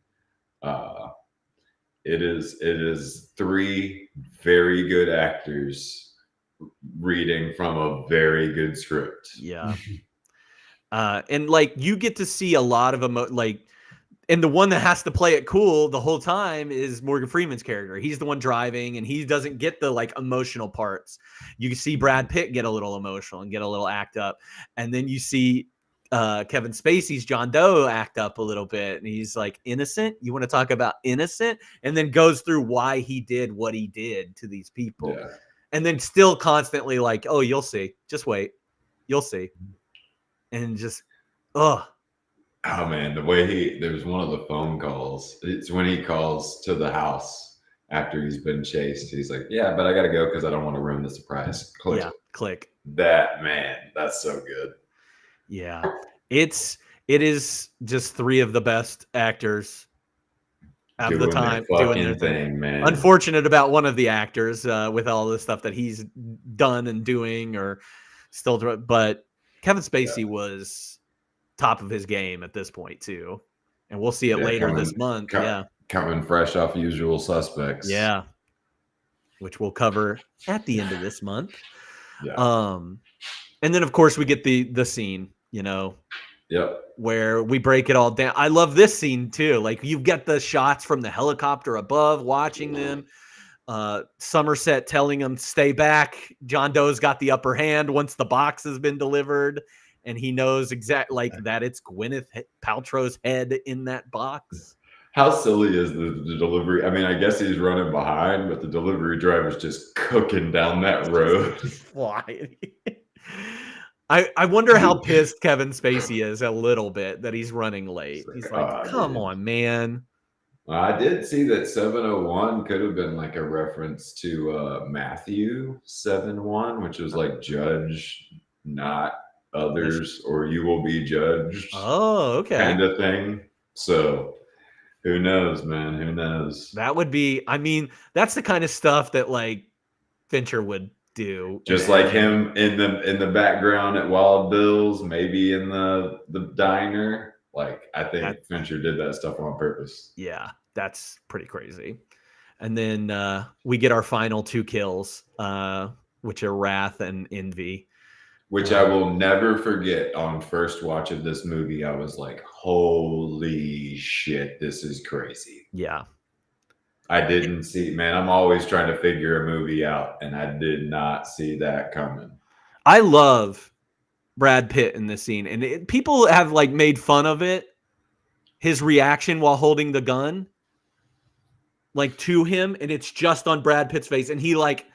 It is 3 very good actors reading from a very good script.
Yeah. And like you get to see a lot of and the one that has to play it cool the whole time is Morgan Freeman's character. He's the one driving, and he doesn't get the like emotional parts. You can see Brad Pitt get a little emotional and get a little act up, and then you see Kevin Spacey's John Doe act up a little bit, and he's like, innocent? You want to talk about innocent? And then goes through why he did what he did to these people.
Yeah.
And then still constantly like, oh, you'll see. Just wait. You'll see. And just,
oh man, the way there was one of the phone calls. It's when he calls to the house after he's been chased. He's like, yeah, but I got to go because I don't want to ruin the surprise. Click.
Yeah, click.
That, man, that's so good.
Yeah, it is just 3 of the best actors at the time doing their thing, man. Unfortunate about one of the actors with all the stuff that he's done and doing or still doing, but Kevin Spacey was top of his game at this point too, and we'll see it later this month.
Coming fresh off Usual Suspects.
Yeah, which we'll cover at the end of this month.
Yeah.
And then of course we get the scene, where we break it all down. I love this scene too. Like you get the shots from the helicopter above, watching them. Somerset telling him stay back. John Doe's got the upper hand once the box has been delivered, and he knows exactly that it's Gwyneth Paltrow's head in that box.
How silly is the delivery? I mean, I guess he's running behind, but the delivery driver's just cooking down that road.
Why? I wonder how pissed Kevin Spacey is a little bit that he's running late. He's like, come on, man.
I did see that 701 could have been like a reference to Matthew 7:1, which was like judge not others or you will be judged.
Oh, okay.
Kind of thing. So who knows, man? Who knows?
That would be, I mean, that's the kind of stuff that like Fincher would do.
Just like him in the background at Wild Bill's, maybe in the diner. Like I think Fincher did that stuff on purpose.
Yeah, that's pretty crazy. And then we get our final 2 kills, which are Wrath and Envy.
Which I will never forget. On first watch of this movie, I was like, holy shit, this is crazy.
Yeah.
I didn't see, man, I'm always trying to figure a movie out, and I did not see that coming.
I love Brad Pitt in this scene, and people have like made fun of it. His reaction while holding the gun, like to him, and it's just on Brad Pitt's face, and he like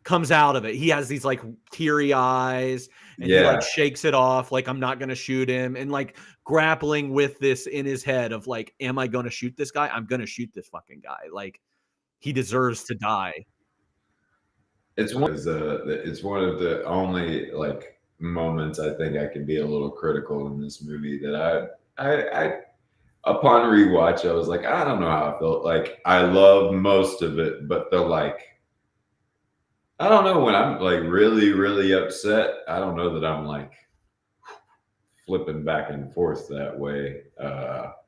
comes out of it. He has these like teary eyes, and he like shakes it off, like I'm not gonna shoot him, and like grappling with this in his head of like, am I gonna shoot this guy? I'm gonna shoot this fucking guy. Like he deserves to die.
It's one of the only like moments I think I can be a little critical in this movie that I upon rewatch I was like, I don't know how I felt. Like I love most of it, but the like, I don't know, when I'm like really, really upset, I don't know that I'm like flipping back and forth that way.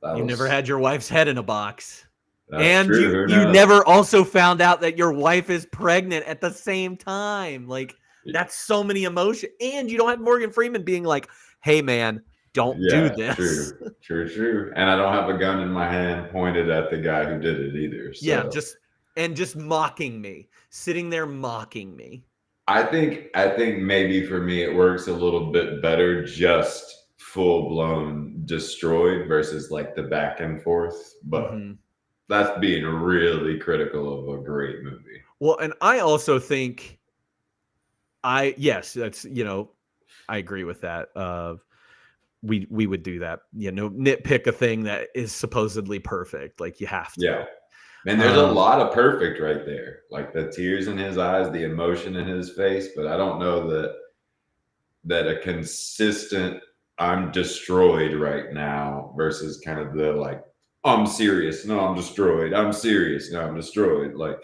Never had your wife's head in a box.
And
you never also found out that your wife is pregnant at the same time. Like that's so many emotions. And you don't have Morgan Freeman being like, hey man, don't do this.
True. And I don't have a gun in my hand pointed at the guy who did it either. So.
Yeah, just mocking me, sitting there mocking me.
I think maybe for me it works a little bit better just full blown destroyed versus like the back and forth. But that's being really critical of a great movie.
Well, and I also think yes, that's I agree with that. We would do that. Nitpick a thing that is supposedly perfect. Like you have to.
Yeah. Man, there's a lot of perfect right there. Like the tears in his eyes, the emotion in his face, but I don't know that a consistent I'm destroyed right now versus kind of the like I'm serious, no, I'm destroyed. I'm serious, no, I'm destroyed. Like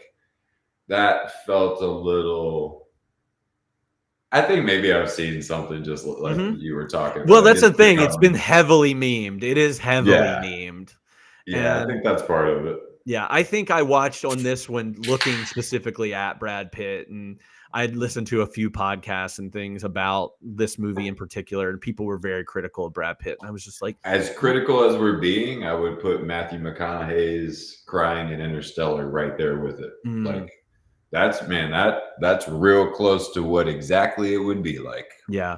that felt a little. I think maybe I've seen something just like you were talking about.
Well, that's the thing. It's been heavily memed. It is heavily memed.
Yeah, I think that's part of it.
Yeah, I think I watched on this one looking specifically at Brad Pitt, and I'd listened to a few podcasts and things about this movie in particular, and people were very critical of Brad Pitt. And I was just like,
as critical as we're being, I would put Matthew McConaughey's crying in Interstellar right there with it. Like that's real close to what exactly it would be like.
Yeah.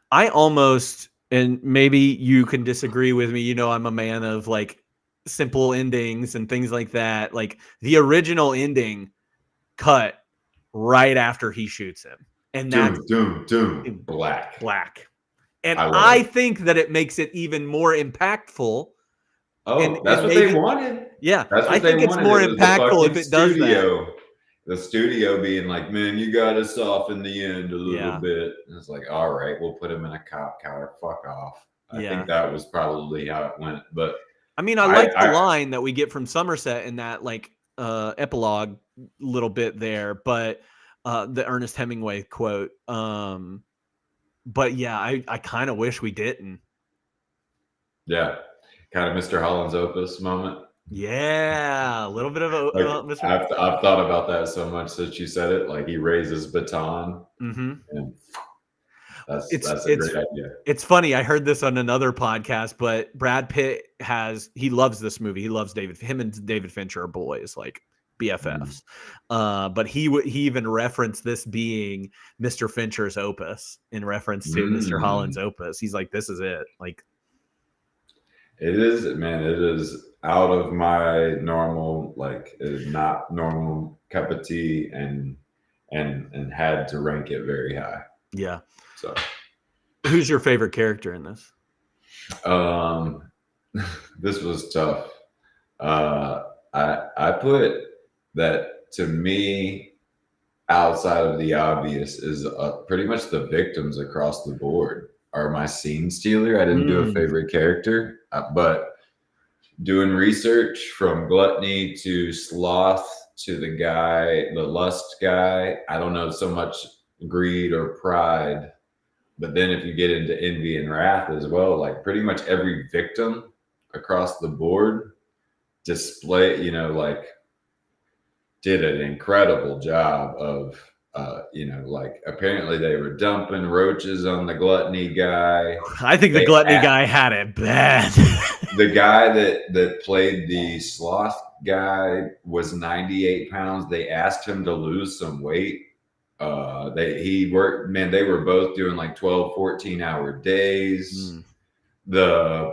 I almost, and maybe you can disagree with me, I'm a man of like simple endings and things like that. Like the original ending cut right after he shoots him. And that's
doom, black.
And I think that it makes it even more impactful.
Oh, that's what they wanted.
Yeah.
That's what
I think it's more impactful if it does that.
The studio being like, man, you got to soften the end a little bit. And it's like, all right, we'll put him in a cop car. Fuck off. I think that was probably how it went. But
I mean, I like the line that we get from Somerset in that like epilogue little bit there, but the Ernest Hemingway quote. But yeah, I kind of wish we didn't.
Yeah, kind of Mr. Holland's Opus moment.
Yeah, a little bit of a.
Like, I've thought about that so much since you said it. Like he raises baton. And that's a great idea. It's
funny. I heard this on another podcast, but Brad Pitt he loves this movie. He loves him and David Fincher are boys, like BFFs. But he even referenced this being Mr. Fincher's opus in reference to Mr. Holland's opus. He's like, this is it. Like,
it is, man. It is out of my normal, like, it is not normal cup of tea, and had to rank it very high.
Yeah.
So,
who's your favorite character in this?
This was tough. I put that, to me, outside of the obvious, is pretty much the victims across the board are my scene stealer. I didn't do a favorite character, but doing research from gluttony to sloth to the lust guy, I don't know so much greed or pride. But then if you get into envy and wrath as well, like pretty much every victim across the board did an incredible job of, like apparently they were dumping roaches on the gluttony guy.
I think the gluttony guy had it bad.
The guy that played the sloth guy was 98 pounds. They asked him to lose some weight. They were both doing like 12, 14-hour days. I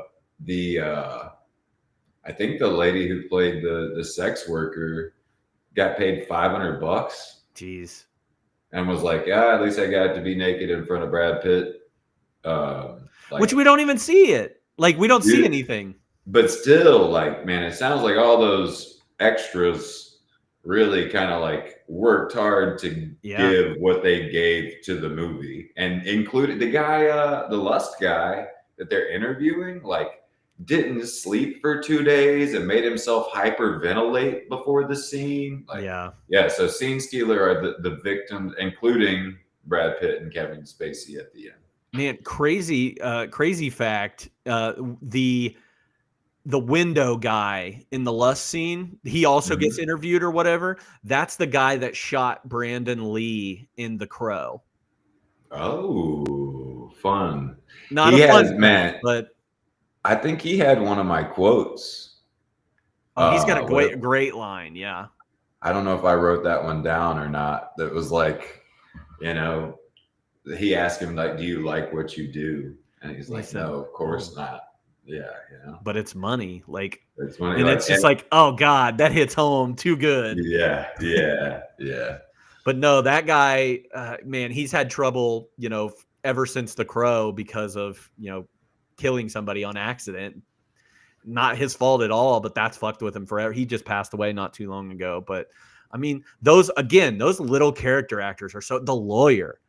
think the lady who played the sex worker got paid $500.
Jeez.
And was like, at least I got to be naked in front of Brad Pitt.
Which we don't even see it. Like, we don't see anything.
But still, like, man, it sounds like all those extras really kind of like worked hard to give what they gave to the movie, and included the guy, the lust guy that they're interviewing, like didn't sleep for 2 days and made himself hyperventilate before the scene. Like, so scene stealer are the victims, including Brad Pitt and Kevin Spacey at the end.
Man, crazy fact. The window guy in the lust scene, he also gets interviewed or whatever. That's the guy that shot Brandon Lee in The Crow.
Oh, fun.
Not a fun man, but
I think he had one of my quotes.
Oh, he's got a great line. Yeah.
I don't know if I wrote that one down or not. That was like, he asked him, like, do you like what you do? And he's like, no, of course not. Yeah,
but it's money. Like,
it's funny.
and
Like,
it's just like, oh God, that hits home too good.
yeah.
But no, that guy, man, he's had trouble, ever since The Crow because of, killing somebody on accident. Not his fault at all, but that's fucked with him forever. He just passed away not too long ago. But I mean, those little character actors are the lawyer,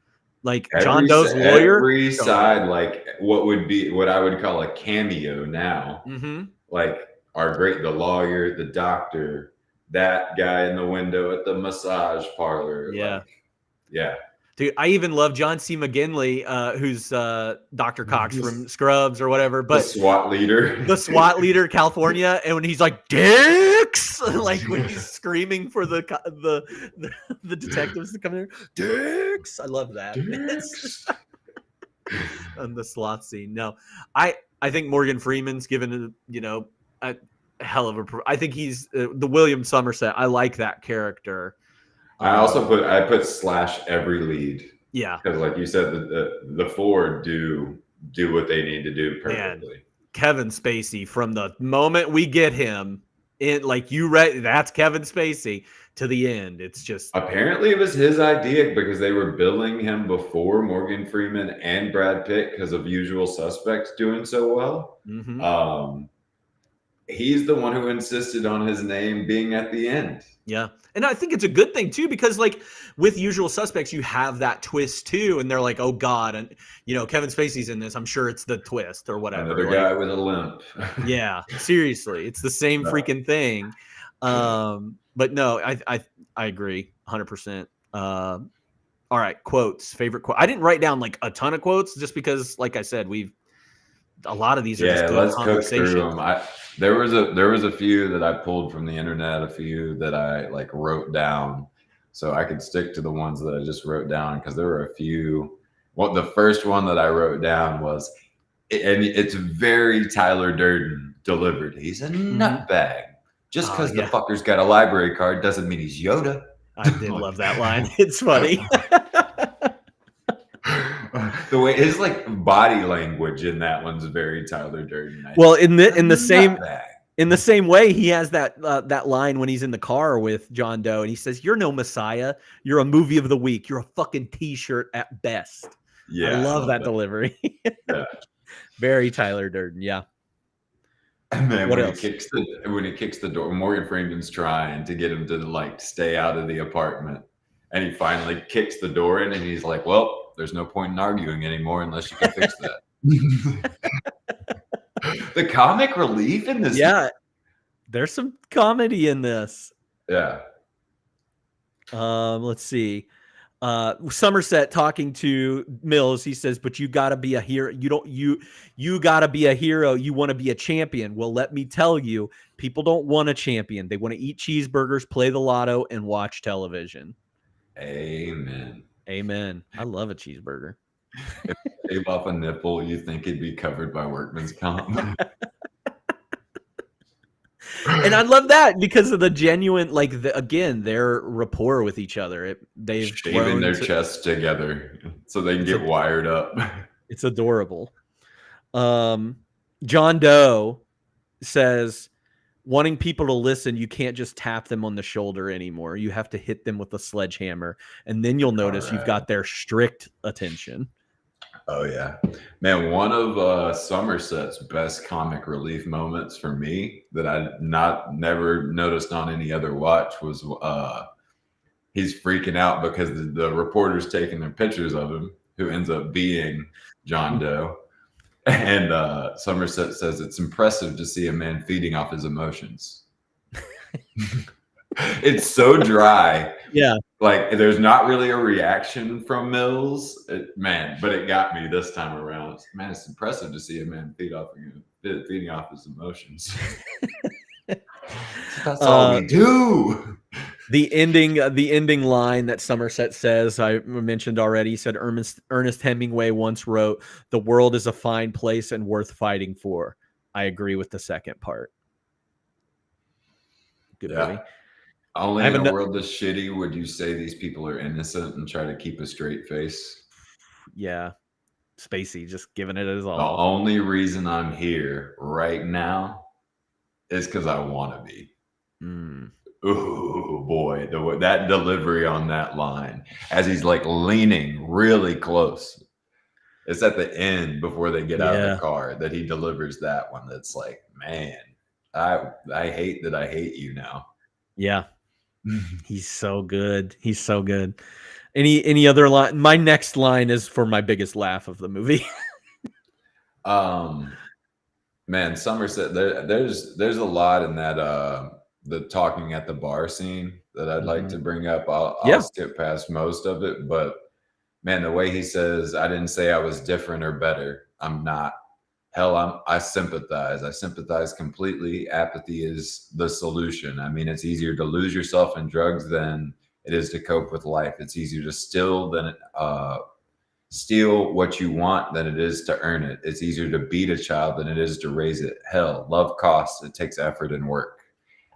like John Doe's lawyer.
Every side, like what I would call a cameo now.
Mm-hmm.
Like the lawyer, the doctor, that guy in the window at the massage parlor.
Yeah.
Like, yeah.
Dude, I even love John C. McGinley, who's Dr. Cox from Scrubs or whatever. But
the SWAT leader,
California, and when he's like dicks, like when he's screaming for the detectives to come in, dicks. I love that. And the SWAT scene. No, I think Morgan Freeman's given a hell of a. I think he's the William Somerset. I like that character.
I also put slash every lead.
Yeah,
because like you said, the four do what they need to do perfectly.
Man, Kevin Spacey, from the moment we get him in, like you read, that's Kevin Spacey to the end. It's just
apparently it was his idea because they were billing him before Morgan Freeman and Brad Pitt because of Usual Suspects doing so well.
Mm-hmm.
He's the one who insisted on his name being at the end.
Yeah. And I think it's a good thing too, because like with Usual Suspects, you have that twist too. And they're like, oh God. And Kevin Spacey's in this. I'm sure it's the twist or whatever.
Another guy with a limp.
Yeah, seriously. It's the same freaking thing. But no, I agree 100%. All right. Quotes, favorite quote. I didn't write down like a ton of quotes just because, like I said, a lot of these are just good
let's cook through
conversations.
them. There was a few that I pulled from the internet, a few that I like wrote down, so I could stick to the ones that I just wrote down because there were a few. Well, the first one that I wrote down was, and it's very Tyler Durden delivered. He's a nutbag. Just because the fucker's got a library card doesn't mean he's Yoda.
I did love that line. It's funny.
The way his like body language in that one's very Tyler Durden.
Well, in the same way, he has that line when he's in the car with John Doe, and he says, "You're no Messiah. You're a movie of the week. You're a fucking T-shirt at best." Yeah, I love that delivery. Yeah. Very Tyler Durden. Yeah.
And then when he kicks the door, Morgan Freeman's trying to get him to like stay out of the apartment, and he finally kicks the door in, and he's like, "Well, there's no point in arguing anymore unless you can fix that." The comic relief in this.
Yeah. There's some comedy in this.
Yeah.
Let's see. Somerset talking to Mills, he says, "But you gotta be a hero. You gotta be a hero. You want to be a champion. Well, let me tell you, people don't want a champion. They want to eat cheeseburgers, play the lotto, and watch television."
Amen.
Amen. I love a cheeseburger.
If you shave off a nipple, you think it'd be covered by workman's comp.
And I love that because of the genuine, their rapport with each other. They've
shaving their chests together so they can get wired up.
It's adorable. John Doe says, wanting people to listen, you can't just tap them on the shoulder anymore. You have to hit them with a sledgehammer, and then you'll notice you've got their strict attention.
Oh yeah, man! One of Somerset's best comic relief moments for me that I never noticed on any other watch was he's freaking out because the reporter's taking their pictures of him, who ends up being John Doe, and Somerset says it's impressive to see a man feeding off his emotions. It's so dry.
Yeah.
Like there's not really a reaction from Mills, but it got me this time around. Man, it's impressive to see a man feeding off his emotions. That's all we do.
The ending line that Somerset says, I mentioned already. He said, Ernest Hemingway once wrote, "The world is a fine place and worth fighting for." I agree with the second part. Good movie.
Only in a world this shitty would you say these people are innocent and try to keep a straight face.
Yeah. Spacey just giving it his
The
all.
only reason I'm here right now is because I want to be. Ooh, boy, that delivery on that line as he's like leaning really close. It's at the end before they get out of the car that he delivers that one. That's like, man, I hate that I hate you now.
Yeah, he's so good. He's so good. Any other line? My next line is for my biggest laugh of the movie.
Man, Somerset. There's a lot in that the talking at the bar scene that I'd like to bring up. I'll skip past most of it, but man, the way he says, "I didn't say I was different or better. I'm not. Hell, I sympathize. I sympathize completely. Apathy is the solution. I mean, it's easier to lose yourself in drugs than it is to cope with life. It's easier to steal what you want than it is to earn it. It's easier to beat a child than it is to raise it. Hell, love costs. It takes effort and work."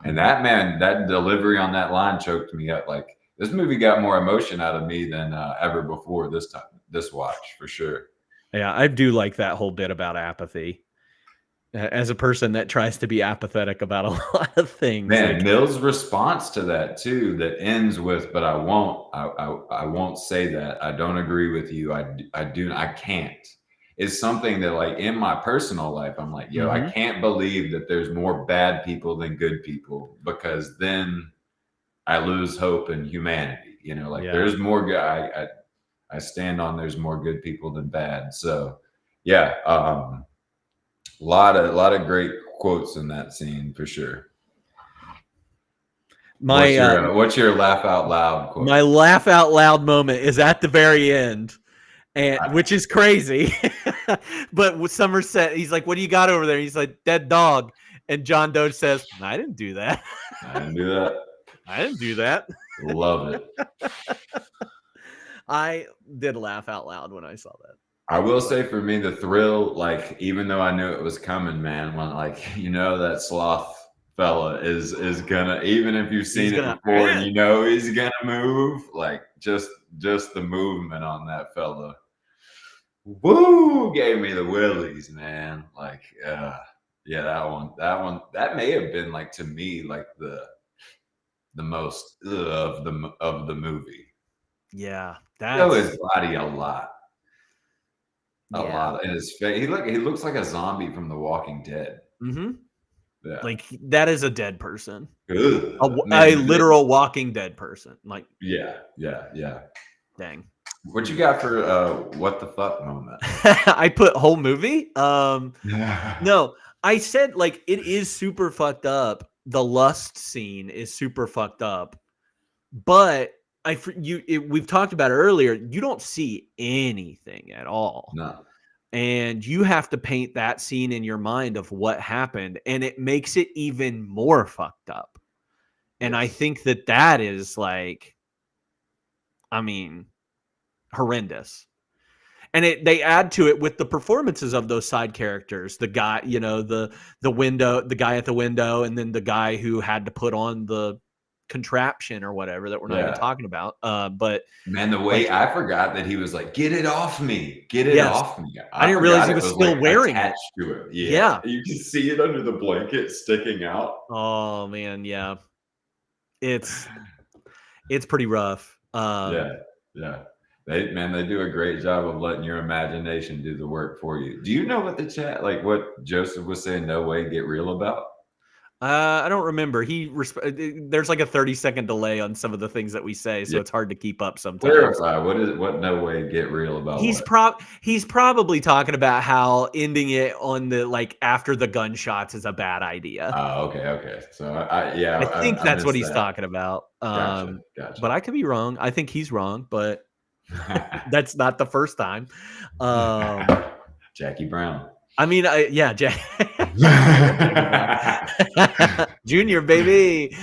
And that man, that delivery on that line choked me up. Like, this movie got more emotion out of me than ever before this watch, for sure.
Yeah, I do like that whole bit about apathy. As a person that tries to be apathetic about a lot of things.
Man, Mill's response to that too, that ends with, "But I won't say that. I don't agree with you. I can't." Is something that, like, in my personal life, I'm like, yo, I can't believe that there's more bad people than good people, because then I lose hope in humanity. You know, like there's more good. I stand on there's more good people than bad. So yeah, a lot of great quotes in that scene for sure. What's your laugh out loud quote?
My laugh out loud moment is at the very end, and which is crazy. But with Somerset, he's like, "What do you got over there?" He's like, "Dead dog." And John Doe says, "I didn't do that.
I didn't do that.
I didn't do that."
Love it.
I did laugh out loud when I saw that.
I will say, for me, the thrill, like, even though I knew it was coming, man, when, like, you know, that sloth fella is gonna, even if you've seen it before and you know he's gonna move, like, just the movement on that fella, woo, gave me the willies, man. Like, yeah, that may have been, like, to me, like, the most of the movie.
Yeah,
Show his body a lot. A lot in his face. He looks like a zombie from The Walking Dead. Yeah.
Like, that is a dead person.
Ugh,
a literal walking dead person. Like,
yeah.
Dang.
What you got for what the fuck moment?
I put whole movie. No, I said, like, it is super fucked up. The lust scene is super fucked up, but we've talked about it earlier. You don't see anything at all.
No.
And you have to paint that scene in your mind of what happened, and it makes it even more fucked up. And I think that is, like, I mean, horrendous. And they add to it with the performances of those side characters. The guy, you know, the guy at the window, and then the guy who had to put on the contraption or whatever that we're not even talking about. But
man, the way, like, I forgot that he was like, "Get it off me, get it off me."
I didn't realize he was still, like, wearing it.
To it. Yeah, you can see it under the blanket sticking out.
Oh man, yeah, it's pretty rough.
Yeah. They do a great job of letting your imagination do the work for you. Do you know what what Joseph was saying, "No way, get real" about?
I don't remember. There's like a 30-second delay on some of the things that we say, so it's hard to keep up sometimes.
Clarify, what "no way, get real" about?
He's probably talking about how ending it on the, like, after the gunshots is a bad idea.
Oh, okay. So I
think that's what he's talking about.
Gotcha.
But I could be wrong. I think he's wrong, but that's not the first time.
Jackie Brown.
I mean, Jack Junior, baby.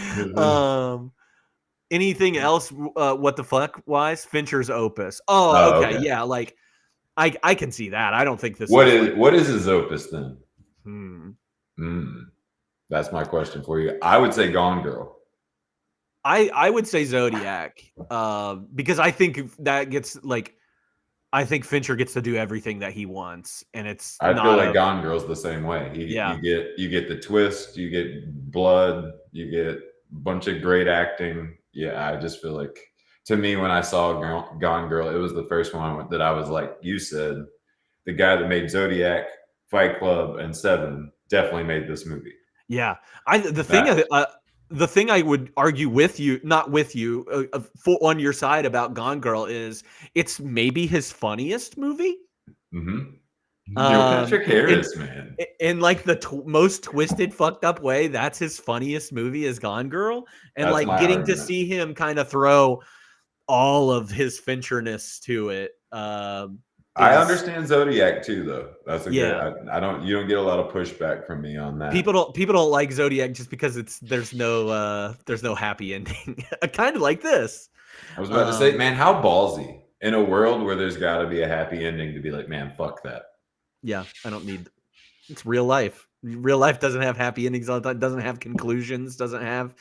Anything else? What the fuck wise? Fincher's opus. Oh, okay. Yeah, like, I can see that. I don't think this.
What is his opus then? That's my question for you. I would say Gone Girl.
I would say Zodiac, because I think that gets, like, I think Fincher gets to do everything that he wants, and it's
I
not
feel like Gone Girl's the same way.
Yeah.
You get the twist, you get blood, you get a bunch of great acting. Yeah, I just feel like, to me, when I saw Gone Girl, it was the first one that I was like, you said, the guy that made Zodiac, Fight Club, and Seven definitely made this movie.
Yeah. The thing I would argue with you, not with you, on your side about Gone Girl is it's maybe his funniest movie.
Mm-hmm. Neil Patrick Harris, man.
In like the most twisted, fucked up way, that's his funniest movie is Gone Girl. And
That's
like
my
getting
argument.
to see him kind of throw all of his Fincherness to it.
I understand Zodiac too, though. That's a
Yeah.
good. You don't get a lot of pushback from me on that.
People don't like Zodiac just because there's no happy ending. Kind of like this.
I was about to say, man, how ballsy in a world where there's got to be a happy ending to be like, man, fuck that.
Yeah, I don't need. It's real life. Real life doesn't have happy endings all the time. Doesn't have conclusions. Doesn't have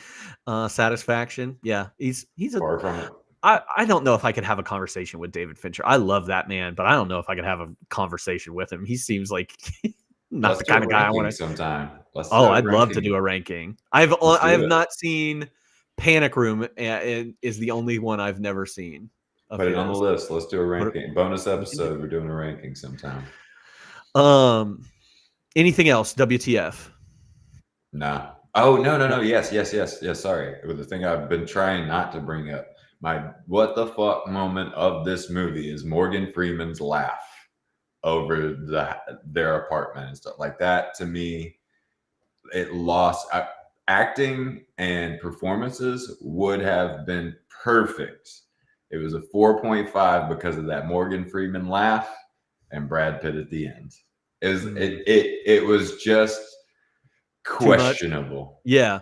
satisfaction. Yeah, he's
Far from it.
I don't know if I could have a conversation with David Fincher. I love that man, but I don't know if I could have a conversation with him. He seems like not the kind of guy I want to.
Sometime.
I'd love to do a ranking. I have not seen Panic Room. Is the only one I've never seen.
Put it on the list. Let's do a ranking. Bonus episode. We're doing a ranking sometime.
Anything else? WTF?
Nah. Oh, no. Yes. Sorry. It was the thing I've been trying not to bring up. My what the fuck moment of this movie is Morgan Freeman's laugh over their apartment and stuff like that. To me, it lost. Acting and performances would have been perfect. It was a 4.5 because of that Morgan Freeman laugh and Brad Pitt at the end. It was just questionable.
Yeah.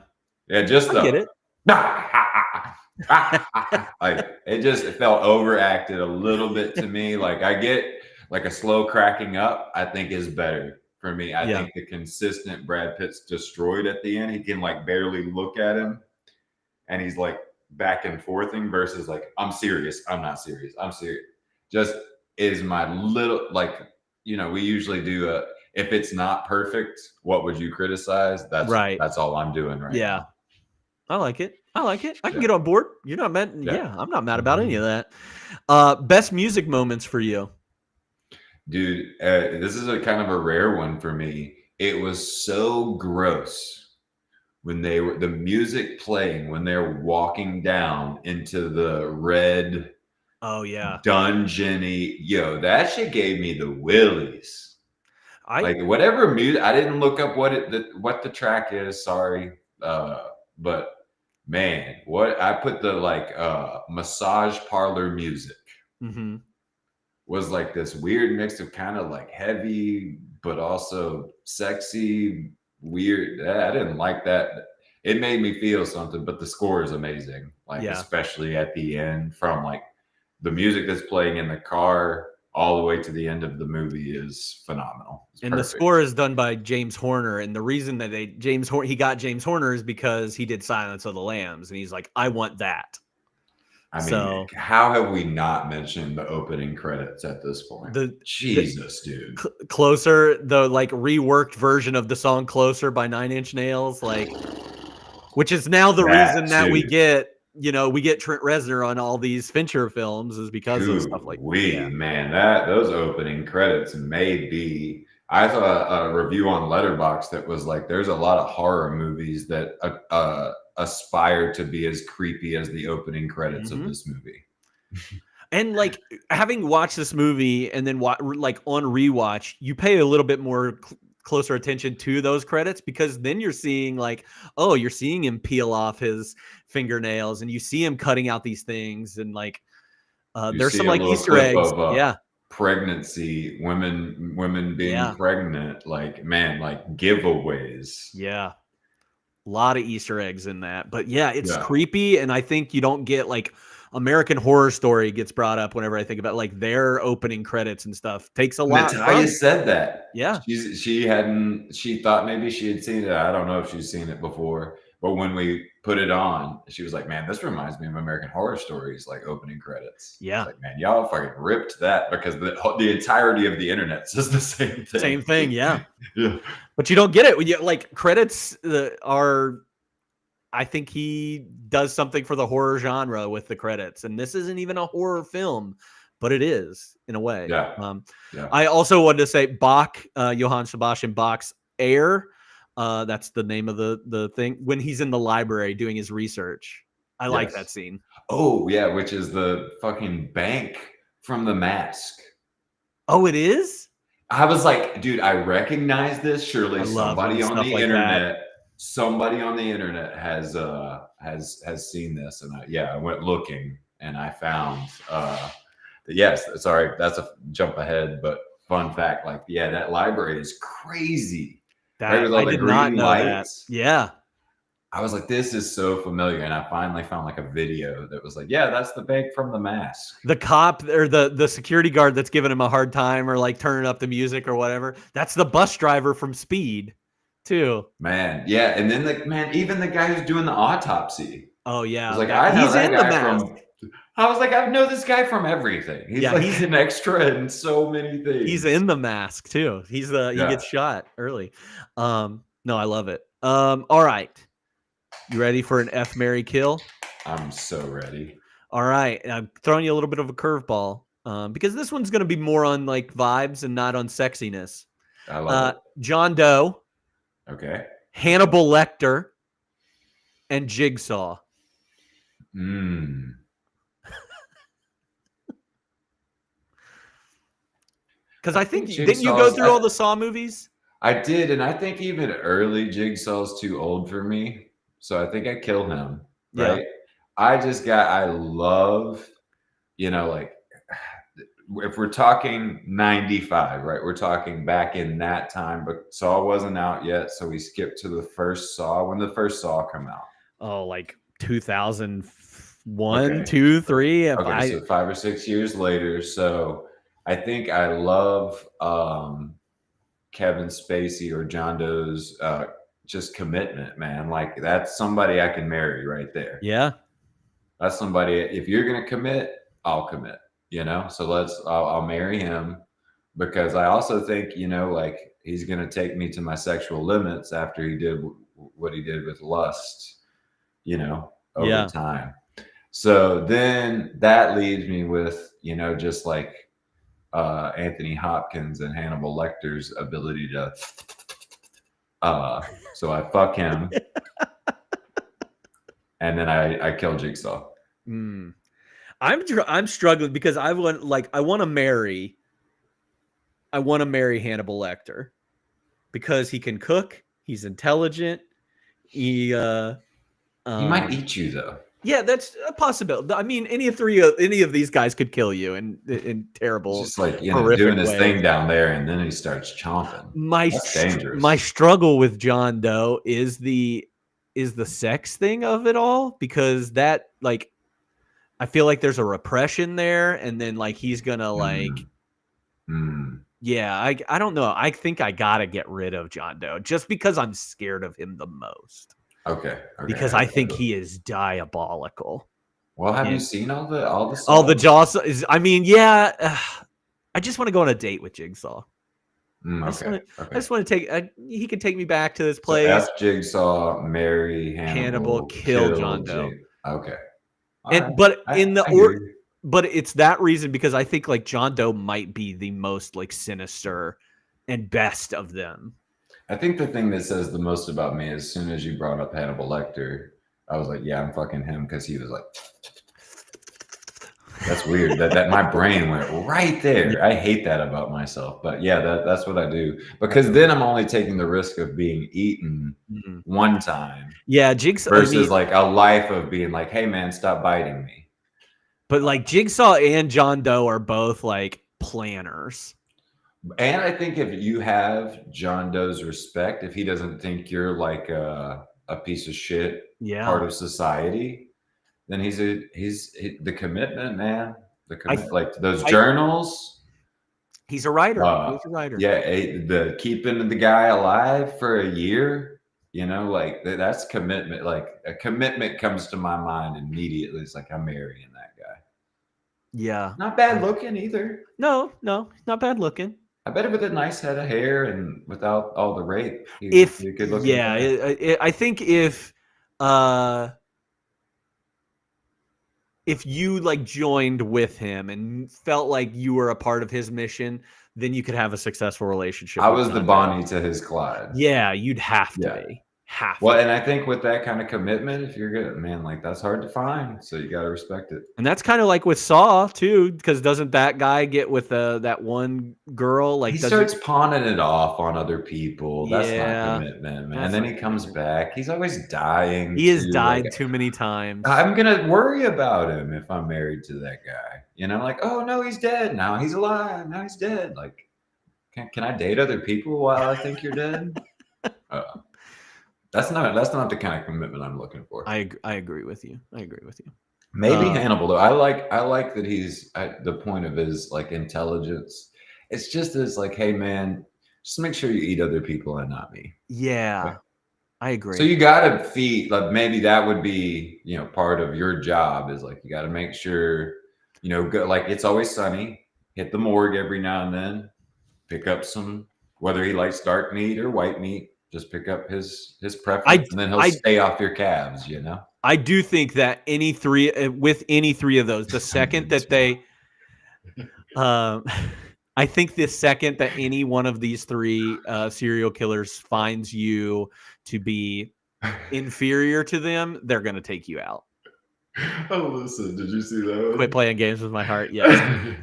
Just
I get it.
Like it felt overacted a little bit to me. Like I get like a slow cracking up, I think is better for me. I think the consistent Brad Pitt's destroyed at the end. He can like barely look at him and he's like back and forthing versus like, I'm serious. I'm not serious. I'm serious. Just is my little, like, we usually do if it's not perfect, what would you criticize? That's right. That's all I'm doing right now.
I like it. I can get on board. You're not mad. Yeah, I'm not mad about any of that. Best music moments for you.
Dude, this is a kind of a rare one for me. It was so gross when the music playing when they're walking down into the red dungeon-y. That shit gave me the willies. Like whatever music, I didn't look up what the track is, sorry. But man, what I put the massage parlor music was like this weird mix of kind of like heavy, but also sexy, weird. I didn't like that. It made me feel something, but the score is amazing. Especially at the end, from like the music that's playing in the car all the way to the end of the movie is phenomenal.
And perfect. The score is done by James Horner. And the reason that he got James Horner is because he did Silence of the Lambs. And he's like, I want that.
I mean, how have we not mentioned the opening credits at this point? Jesus, dude.
Closer, the like reworked version of the song Closer by 9 Inch Nails, which is now the reason that we get Trent Reznor on all these Fincher films is because of stuff like that.
Man, those opening credits may be. I saw a review on Letterboxd that was like, there's a lot of horror movies that aspire to be as creepy as the opening credits of this movie.
And like having watched this movie and then like on rewatch, you pay a little bit more closer attention to those credits because then you're seeing you're seeing him peel off his fingernails and you see him cutting out these things and like there's some like Easter eggs.
Pregnancy, women being pregnant, like giveaways.
Yeah. A lot of Easter eggs in that. But it's creepy and I think you don't get like American Horror Story gets brought up whenever I think about like their opening credits and stuff. Takes a lot.
Natalia said that.
Yeah.
She thought maybe she had seen it. I don't know if she's seen it before, but when we put it on, she was like, "Man, this reminds me of American Horror Stories, like opening credits."
Yeah.
Like, man, y'all fucking ripped that because the entirety of the internet says the same thing.
Same thing, yeah.
Yeah.
But you don't get it when you like credits are. I think he does something for the horror genre with the credits, and this isn't even a horror film, but it is in a way.
Yeah.
I also wanted to say Bach, Johann Sebastian Bach's Air. That's the name of the thing when he's in the library doing his research. I like that scene.
Oh yeah, which is the fucking bank from The Mask.
Oh, it is?
I was like, dude, I recognize this. Surely somebody on the internet. Somebody on the internet has seen this, and I went looking and I found yes, sorry, that's a jump ahead, but fun fact, like that library is crazy.
Right, with all the green lights. That. Yeah.
I was like, this is so familiar, and I finally found like a video that was like, yeah, that's the bank from The Mask.
The cop or the security guard that's giving him a hard time or like turning up the music or whatever. That's the bus driver from Speed. Too,
man, yeah, and then even the guy who's doing the autopsy.
Oh yeah,
I was like, I know that guy from. I was like, I know this guy from everything. He's an extra in so many things.
He's in The Mask too. He gets shot early. No, I love it. All right, you ready for an F, Marry, Kill?
I'm so ready.
All right, I'm throwing you a little bit of a curveball because this one's going to be more on like vibes and not on sexiness.
I love it.
John Doe.
Okay.
Hannibal Lecter and Jigsaw.
Because
I think didn't you go through all the Saw movies?
I did, and I think even early Jigsaw's too old for me, so I think I kill him. Right? Yeah. I love, like. If we're talking 95, right? We're talking back in that time, but Saw wasn't out yet, so we skipped to the first Saw. When the first Saw come out?
Oh, like 2001, 2, 3.
Okay, so 5 or 6 years later. So I think I love Kevin Spacey or John Doe's just commitment, man. Like that's somebody I can marry right there.
Yeah,
that's somebody. If you're gonna commit, I'll commit. So I'll marry him because I also think, like he's going to take me to my sexual limits after he did what he did with lust, over time. So then that leaves me with, just like Anthony Hopkins and Hannibal Lecter's ability to, so I fuck him and then I kill Jigsaw.
I'm struggling because I want to marry Hannibal Lecter because he can cook, he's intelligent, he
might eat you though.
Yeah, that's a possibility. I mean, any of these guys could kill you in terrible,
just like doing his thing down there, and then he starts chomping. That's dangerous.
My struggle with John Doe is the sex thing of it all because that like. I feel like there's a repression there, and then like he's gonna like, yeah. I don't know. I think I gotta get rid of John Doe just because I'm scared of him the most.
Okay.
Because I think he is diabolical.
Well, have you seen all the
Jaws? I mean, yeah. I just want to go on a date with Jigsaw. I just want to take. He can take me back to this place.
So F Jigsaw, marry
Hannibal, kill John Doe.
Okay.
But it's that reason because I think like John Doe might be the most like sinister and best of them.
I think the thing that says the most about me, as soon as you brought up Hannibal Lecter, I was like, yeah, I'm fucking him because he was like, that's weird. that my brain went right there. I hate that about myself, but yeah, that's what I do because then I'm only taking the risk of being eaten one time.
Yeah, Jigsaw
versus like a life of being like, hey man, stop biting me.
But like Jigsaw and John Doe are both like planners.
And I think if you have John Doe's respect, if he doesn't think you're like a piece of shit part of society, then he's the commitment, man. The
I
commit, like those
I-
journals.
He's a writer.
Uh,
He's a writer.
Yeah, the keeping the guy alive for a year, like that's commitment. Like a commitment comes to my mind immediately. It's like I'm marrying that guy.
Yeah.
Not bad looking either.
No, not bad looking.
I bet with a nice head of hair and without all the rape,
If
he's a good looking guy.
I think if you like joined with him and felt like you were a part of his mission, then you could have a successful relationship.
I
with
was the
John
Bonnie to his Clyde.
Yeah, you'd have to
Yeah.
be. Have
Well,
to.
and I think with that kind of commitment, if you're good, man, like that's hard to find. So you got to respect it.
And that's kind of like with Saw too, because doesn't that guy get with that one girl? Like
He
doesn't-
starts pawning it off on other people. That's
Yeah,
not commitment, man.
that's
And then
not
he comes back. He's always dying.
he has
too.
died
Like,
too many times.
I'm gonna worry about him if I'm married to that guy. Like, oh no, he's dead. Now he's alive. Now he's dead. Like, can I date other people while I think you're dead? That's not the kind of commitment I'm looking for.
I agree with you.
Maybe Hannibal though. I like that he's at the point of his like intelligence. It's just this like, hey man, just make sure you eat other people and not me.
Yeah,
Okay.
I agree.
So you gotta feed, like maybe that would be, part of your job is like you gotta make sure, go like It's Always Sunny, hit the morgue every now and then, pick up some, whether he likes dark meat or white meat, just pick up his preference and then he'll stay off your calves,
I do think that any three of those, the second that they, I think the second that any one of these three serial killers finds you to be inferior to them, they're going to take you out.
Oh, listen, did you see those?
Quit playing games with my heart. Yes.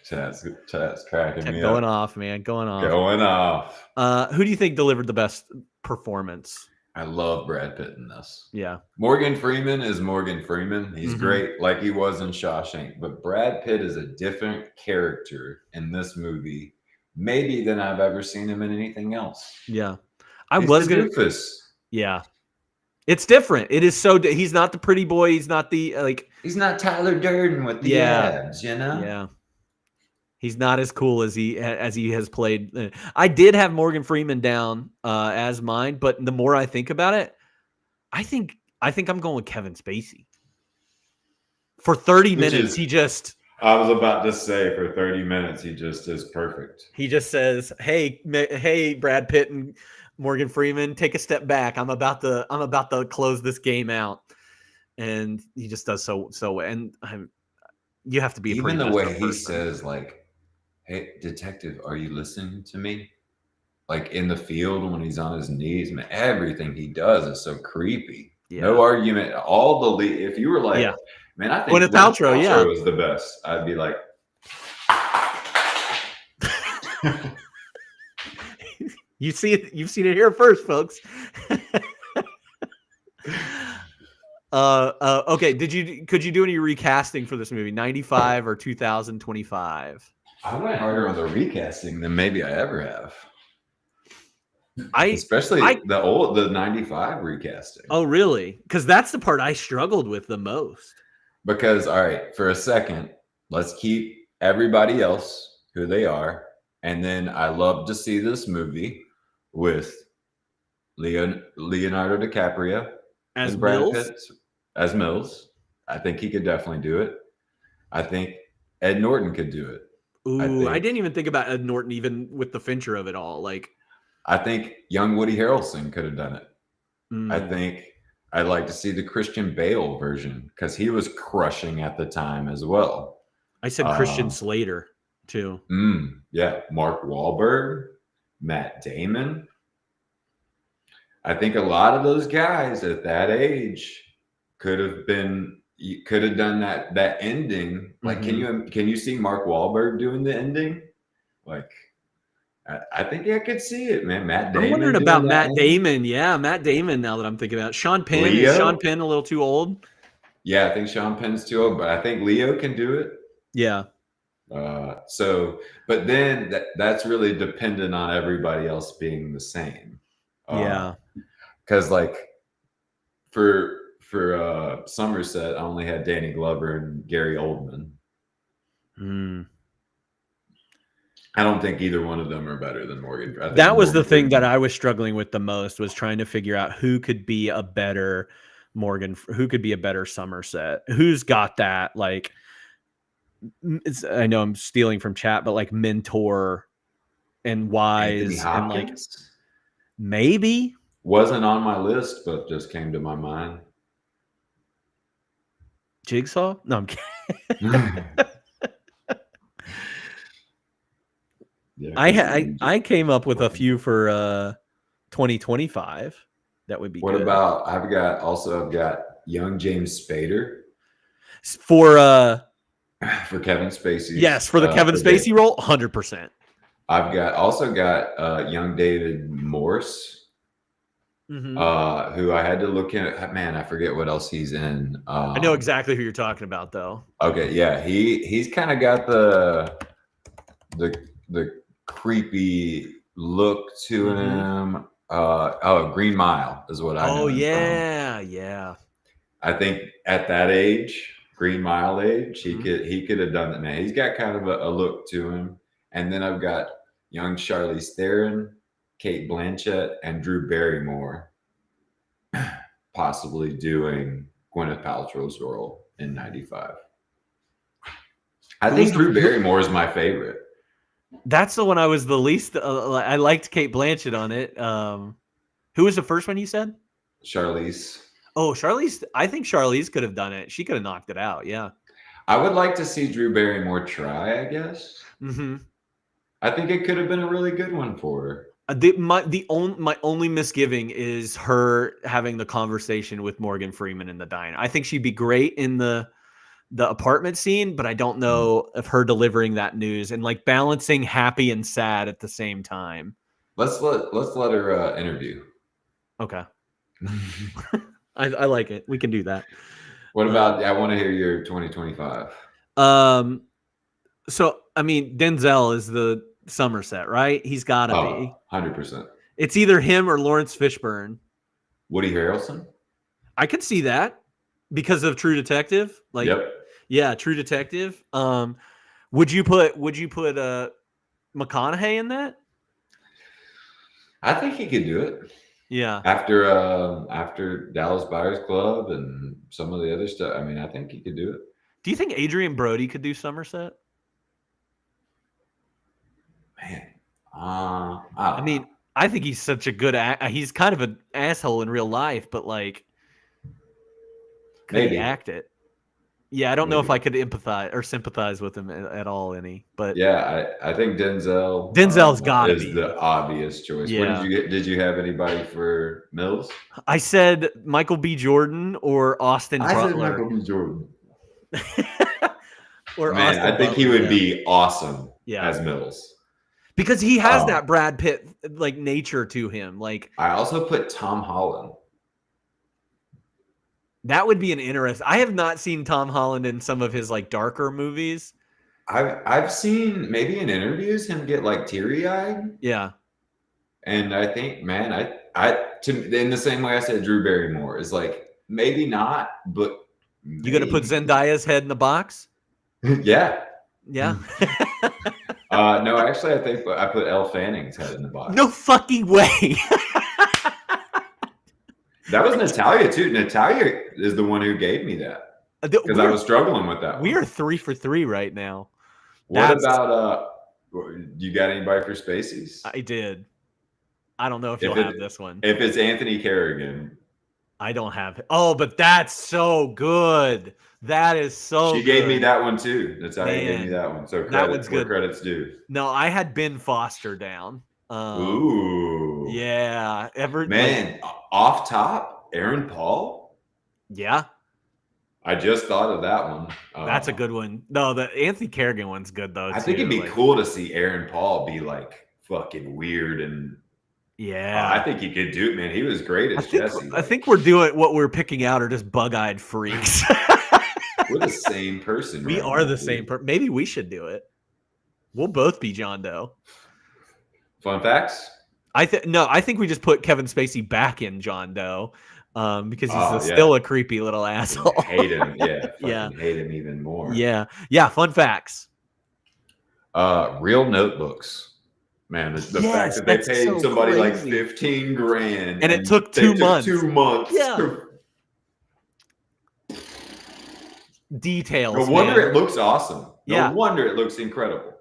Chat's cracking me
Going
up.
off, man. Going off.
Going off.
Who do you think delivered the best performance?
I love Brad Pitt in this.
Yeah.
Morgan Freeman is Morgan Freeman. He's great, like he was in Shawshank. But Brad Pitt is a different character in this movie, maybe than I've ever seen him in anything else.
Yeah.
He's the doofus.
Yeah. It's different. It is so. He's not the pretty boy. He's not the
He's not Tyler Durden with the abs,
Yeah. He's not as cool as he has played. I did have Morgan Freeman down as mine, but the more I think about it, I think I'm going with Kevin Spacey. For 30 minutes,
I was about to say for 30 minutes, he just is perfect.
He just says, "Hey, Brad Pitt and Morgan Freeman, take a step back. I'm about to close this game out," and he just does so. And you have to be
Even the
messed
way
up
he
person.
says, like, "Hey, detective, are you listening to me?" Like in the field when he's on his knees, man, everything he does is so creepy.
Yeah.
No argument. All the if you were like, man, I think
Gwyneth Paltrow,
is the best. I'd be like,
you've seen it here first, folks. Okay. Could you do any recasting for this movie? 95 or 2025?
I went harder on the recasting than maybe I ever have.
The
the 95 recasting.
Oh, really? Because that's the part I struggled with the most.
Because, all right, for a second, let's keep everybody else who they are. And then I love to see this movie with Leonardo DiCaprio
As
and Brad
Mills?
Pitt as Mills. I think he could definitely do it. I think Ed Norton could do it.
Ooh, I didn't even think about Ed Norton, even with the Fincher of it all. Like,
I think young Woody Harrelson could have done it.
mm,
I think I'd like to see the Christian Bale version because he was crushing at the time as well.
I said Christian Slater too.
Yeah, Mark Wahlberg, Matt Damon. I think a lot of those guys at that age could have done that ending. Like, can you see Mark Wahlberg doing the ending? Like, I think I could see it, man. Matt Damon.
I'm wondering about Matt Damon. Yeah, Matt Damon. Now that I'm thinking about it. Sean Penn. Is Sean Penn a little too old?
Yeah, I think Sean Penn's too old, but I think Leo can do it.
Yeah.
But then that's really dependent on everybody else being the same.
Yeah.
Because like for for Somerset, I only had Danny Glover and Gary Oldman. I don't think either one of them are better than Morgan. I think
That was the
Morgan
thing that
Freeman-
I was struggling with the most, was trying to figure out who could be a better who could be a better Somerset. Who's got that, like, I know I'm stealing from chat, but like mentor and
Anthony
wise and like
Hopkins
maybe
wasn't on my list, but just came to my mind.
Jigsaw. No, I'm kidding.
Yeah,
I came up with a few for 2025 that would be
What
good.
about I've got young James Spader
For
for Kevin Spacey.
yes, for the Kevin Spacey role, 100%.
I've also got young David Morse, who I had to look at. Man, I forget what else he's in.
I know exactly who you're talking about, though.
Okay, yeah, he's kind of got the creepy look to him. Green Mile is what I know.
Oh
him
yeah,
from.
yeah.
I think at that age, Green Mile age, he could have done it. Man, he's got kind of a look to him. And then I've got young Charlize Theron, Kate Blanchett, and Drew Barrymore possibly doing Gwyneth Paltrow's role in 95. I think Drew Barrymore is my favorite.
That's the one I was the least. I liked Kate Blanchett on it. Who was the first one you said?
Charlize.
Oh, Charlize. I think Charlize could have done it. She could have knocked it out. Yeah.
I would like to see Drew Barrymore try, I guess. I think it could have been a really good one for her.
My only misgiving is her having the conversation with Morgan Freeman in the diner. I think she'd be great in the apartment scene, but I don't know if her delivering that news and like balancing happy and sad at the same time.
Let's let her interview.
Okay. I like it. We can do that.
What about I want to hear your 2025.
So I mean, Denzel is the Somerset, right? He's got to be
100%.
It's either him or Lawrence Fishburne.
Woody Harrelson.
I could see that because of True Detective. Like, yeah, True Detective. Would you put McConaughey in that?
I think he could do it.
Yeah.
After Dallas Buyers Club and some of the other stuff, I mean, I think he could do it.
Do you think Adrian Brody could do Somerset?
Man,
I mean, I think he's such a good he's kind of an asshole in real life, but like, could he act it? Yeah, I don't know if I could empathize or sympathize with him at all any, but
yeah, I think
Denzel's got to be
the obvious choice.
Yeah.
What did you get? Did you have anybody for Mills?
I said Michael B. Jordan or Austin Butler.
I said Michael B. Jordan.
Or
Man,
Austin
I think he
Butler,
would be awesome
Yeah.
as Mills.
because he has that Brad Pitt like nature to him. Like,
I also put Tom Holland.
that would be an interest. I have not seen Tom Holland in some of his like darker movies.
I've seen maybe in interviews him get like teary-eyed.
Yeah.
And I think, man, in the same way I said Drew Barrymore is like maybe not, but
You gonna put Zendaya's head in the box?
yeah.
Yeah.
No, actually, I think I put Elle Fanning's head in the box.
No fucking way.
That was Natalia too. Natalia is the one who gave me that because I was struggling with that.
We are 3 for 3 right now.
What about you got anybody for Spaceys?
I did. I don't know if you'll have this one.
If it's Anthony Kerrigan,
I don't have it. Oh, but that's so good. That is so
she
good.
gave me that one too. Natalia gave me
Man,
that one. So
that one's good.
Credit's due.
No, I had Ben Foster down.
Ooh.
Yeah.
Off top, Aaron Paul.
Yeah.
I just thought of that one.
That's a good one. No, the Anthony Kerrigan one's good though.
I think it'd be cool to see Aaron Paul be like fucking weird and.
Yeah,
I think he could do it, man. He was great as Jesse.
I think we're doing what we're picking out are just bug-eyed freaks.
We're the same person.
We are the same person. Maybe we should do it. We'll both be John Doe.
Fun facts?
I think we just put Kevin Spacey back in John Doe. because he's
Oh,
still a creepy little asshole.
Hate him. Yeah.
Yeah.
Fucking hate him even more.
Yeah. Yeah. Fun facts.
Real notebooks. Man, the fact
Yes,
that they
that's
paid
so
somebody like
crazy.
15 grand
And it took
they
2
took
months.
2 months.
Yeah. Details.
No wonder
man.
it looks awesome. No
Yeah.
wonder it looks incredible.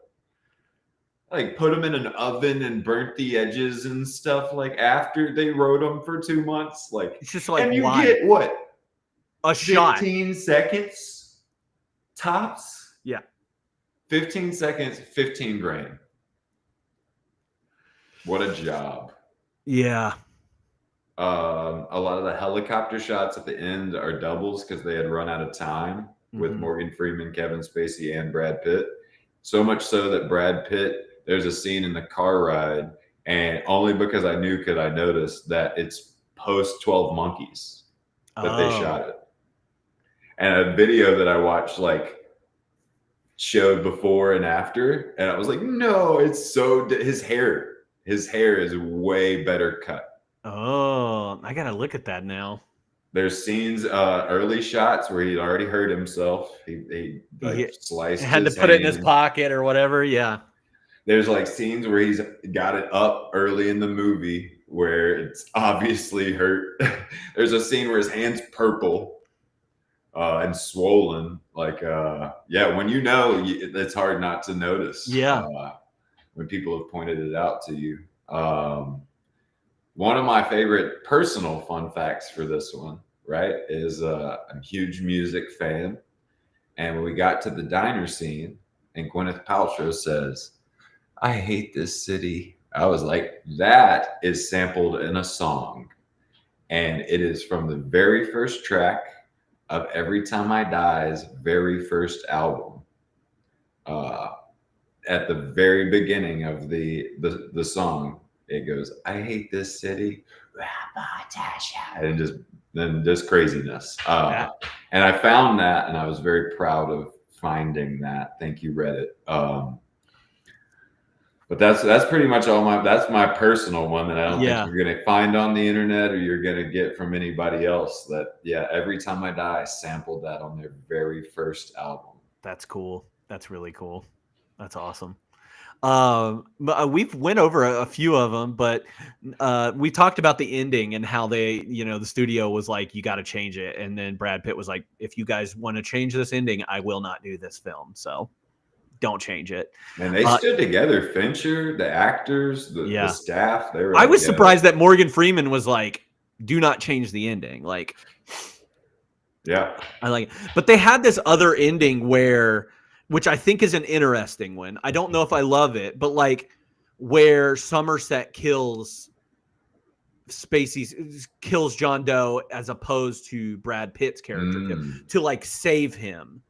Like put them in an oven and burnt the edges and stuff. Like after they wrote them for 2 months, like
It's just like
and you
why?
get what
A shot.
15 seconds tops.
Yeah.
15 seconds, 15 grand. What a job.
Yeah.
A lot of the helicopter shots at the end are doubles because they had run out of time with Morgan Freeman, Kevin Spacey, and Brad Pitt. So much so that Brad Pitt, there's a scene in the car ride, and only because I knew could I notice that it's post 12 Monkeys that they shot it. And a video that I watched like showed before and after, and I was like, no, it's so his hair is way better cut.
Oh, I gotta look at that now.
There's scenes, early shots where he'd already hurt himself. He sliced.
Had to put it in his pocket or whatever. Yeah.
There's like scenes where he's got it up early in the movie where it's obviously hurt. There's a scene where his hand's purple and swollen. Like, when you know, it's hard not to notice.
Yeah.
When people have pointed it out to you. One of my favorite personal fun facts for this one, right, is I'm a huge music fan. And when we got to the diner scene and Gwyneth Paltrow says, I hate this city, I was like, that is sampled in a song. And it is from the very first track of Every Time I Die's very first album. At the very beginning of the song, it goes, I hate this city, and just craziness. And I found that, and I was very proud of finding that. Thank you, Reddit. But that's pretty much that's my personal one that I don't think you're gonna find on the internet or you're gonna get from anybody else. That Every Time I Die sampled that on their very first album.
That's cool. That's really cool. That's awesome. We've went over a few of them, but we talked about the ending and how they, the studio was like, you got to change it. And then Brad Pitt was like, if you guys want to change this ending, I will not do this film. So don't change it.
And they stood together. Fincher, the actors, the staff. They were.
I was surprised that Morgan Freeman was like, do not change the ending. Like,
yeah,
I like it. But they had this other ending which I think is an interesting one. I don't know if I love it, but like where Somerset kills John Doe as opposed to Brad Pitt's character to like save him.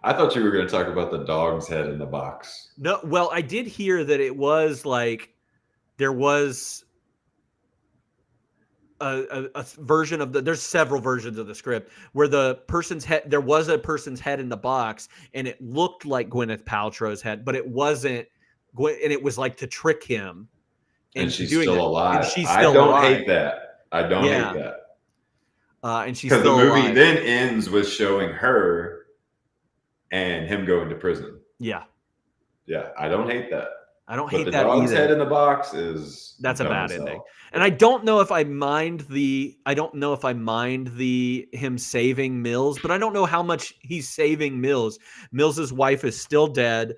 I thought you were going to talk about the dog's head in the box.
No, well, I did hear that it was like there was a version of there's several versions of the script where there was a person's head in the box and it looked like Gwyneth Paltrow's head, but it wasn't, and it was like to trick him.
And she's still alive.
I don't
hate that. I don't hate that.
And she's still
alive. Because the movie
alive.
then ends with showing her and him going to prison.
Yeah.
Yeah, I don't hate that.
I don't hate that
either. The dog's head in the box
that's a bad ending. And I don't know if I mind him saving Mills, but I don't know how much he's saving Mills. Mills's wife is still dead.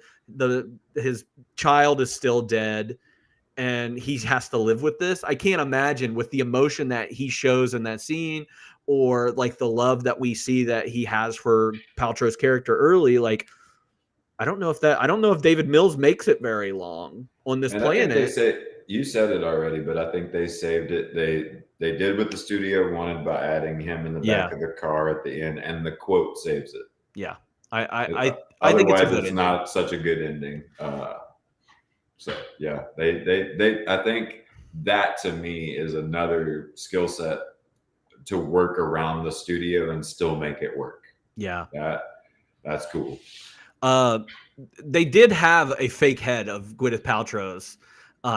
His child is still dead, and he has to live with this. I can't imagine with the emotion that he shows in that scene, or like the love that we see that he has for Paltrow's character early. Like, I don't know if David Mills makes it very long on this planet.
You said it already, but I think they saved it. They did what the studio wanted by adding him in the back of the car at the end, and the quote saves it.
Yeah, I think it's
not such a good ending. So yeah, they I think that to me is another skill set to work around the studio and still make it work.
Yeah,
that's cool.
They did have a fake head of Gwyneth Paltrow's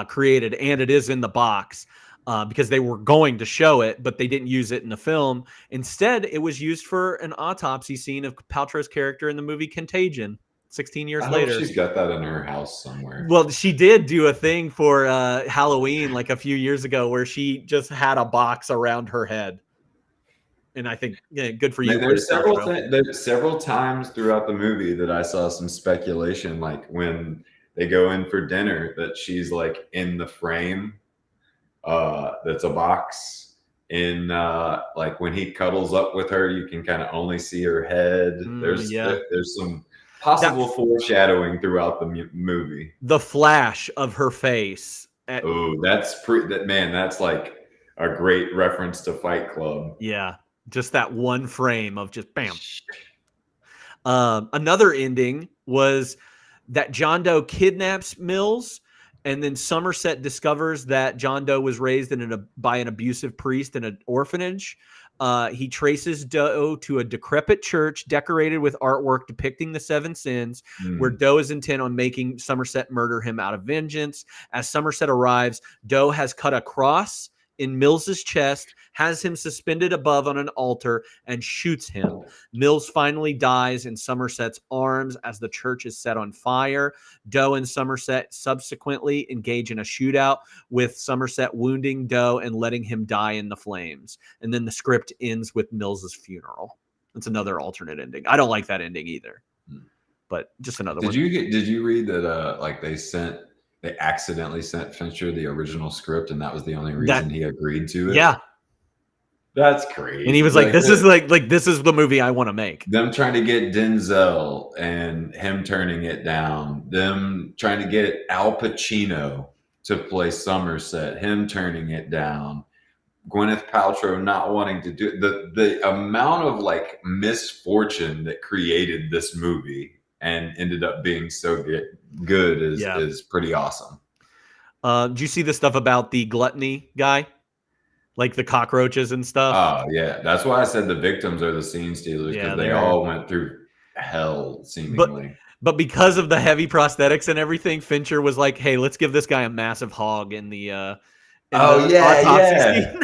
created, and it is in the box. because they were going to show it, but they didn't use it in the film. Instead, it was used for an autopsy scene of Paltrow's character in the movie Contagion. 16 years
I
later.
hope she's got that in her house somewhere.
Well, she did do a thing for Halloween like a few years ago where she just had a box around her head. And I think, good for you.
There's several times throughout the movie that I saw some speculation, like when they go in for dinner, that she's like in the frame that's a box. In like when he cuddles up with her, you can kind of only see her head. There's some possible foreshadowing throughout the movie. The flash of her face. That's like a great reference to Fight Club. Yeah, just that one frame of just bam. Another ending was that John Doe kidnaps Mills, and then Somerset discovers that John Doe was raised by an abusive priest in an orphanage. He traces Doe to a decrepit church decorated with artwork depicting the 7 sins, where Doe is intent on making Somerset murder him out of vengeance. As Somerset arrives, Doe has cut a cross in Mills's chest, has him suspended above on an altar, and shoots him. Mills finally dies in Somerset's arms as the church is set on fire. Doe and Somerset subsequently engage in a shootout, with Somerset wounding Doe and letting him die in the flames. And then the script ends with Mills's funeral. That's another alternate ending. I don't like that ending either, but just another one. Did you read that they accidentally sent Fincher the original script, and that was the only reason he agreed to it? Yeah. That's crazy. And he was like, this is the movie I want to make. Them trying to get Denzel and him turning it down. Them trying to get Al Pacino to play Somerset, him turning it down. Gwyneth Paltrow not wanting to do the amount of like misfortune that created this movie and ended up being so good is pretty awesome. Did you see the stuff about the gluttony guy? Like the cockroaches and stuff? Oh, yeah. That's why I said the victims are the scene stealers, because they all went through hell, seemingly. But because of the heavy prosthetics and everything, Fincher was like, hey, let's give this guy a massive hog in the autopsy scene.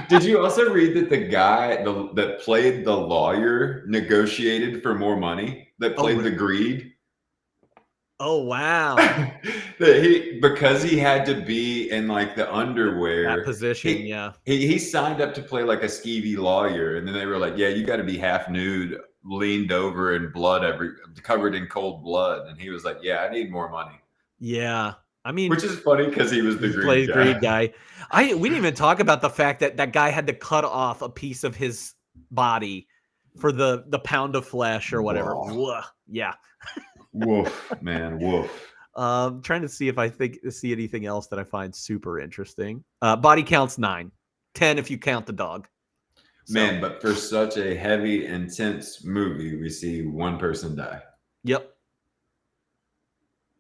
Did you also read that the guy that played the lawyer negotiated for more money, that played the greed? Oh, wow. Because he had to be in like the underwear. That position, He signed up to play like a skeevy lawyer, and then they were like, yeah, you got to be half nude, leaned over in blood, covered in cold blood. And he was like, yeah, I need more money. Yeah. I mean, which is funny because he was the greed guy. We didn't even talk about the fact that that guy had to cut off a piece of his body for the pound of flesh or whatever. Whoa. Yeah. Woof, man. Woof. Trying to see if I see anything else that I find super interesting. Body count's 9. 10 if you count the dog. So, man, but for such a heavy, intense movie, we see one person die. Yep.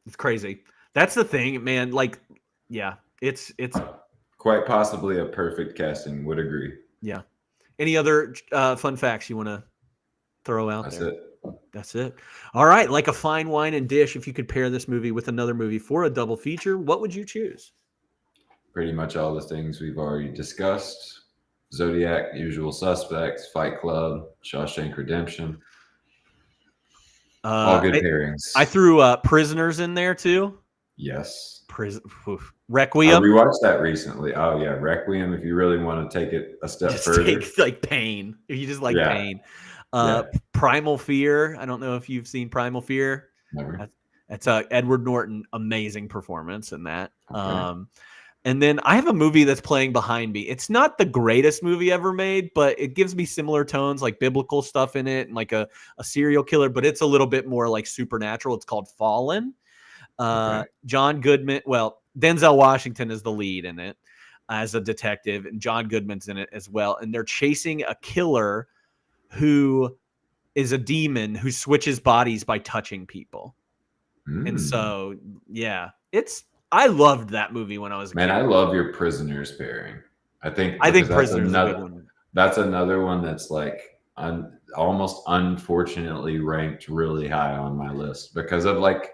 It's crazy. That's the thing, man. Like, yeah, it's quite possibly a perfect casting. Would agree. Yeah. Any other fun facts you want to throw out there? That's it. All right. Like a fine wine and dish, if you could pair this movie with another movie for a double feature, what would you choose? Pretty much all the things we've already discussed. Zodiac, Usual Suspects, Fight Club, Shawshank Redemption. All good pairings. I threw Prisoners in there too. Yes. Requiem. I rewatched that recently. Oh yeah, Requiem. If you really want to take it a step further, take like Pain. If you just like Pain. Primal Fear. I don't know if you've seen Primal Fear. Never. That's Edward Norton, amazing performance in that. Okay. And then I have a movie that's playing behind me. It's not the greatest movie ever made, but it gives me similar tones, like biblical stuff in it, and like a serial killer, but it's a little bit more like supernatural. It's called Fallen. John Goodman. Well, Denzel Washington is the lead in it as a detective, and John Goodman's in it as well. And they're chasing a killer who is a demon who switches bodies by touching people. And so, yeah, I loved that movie when I was a kid. I love your Prisoners pairing. I think Prisoners is a good one. That's another one that's like almost unfortunately ranked really high on my list because of like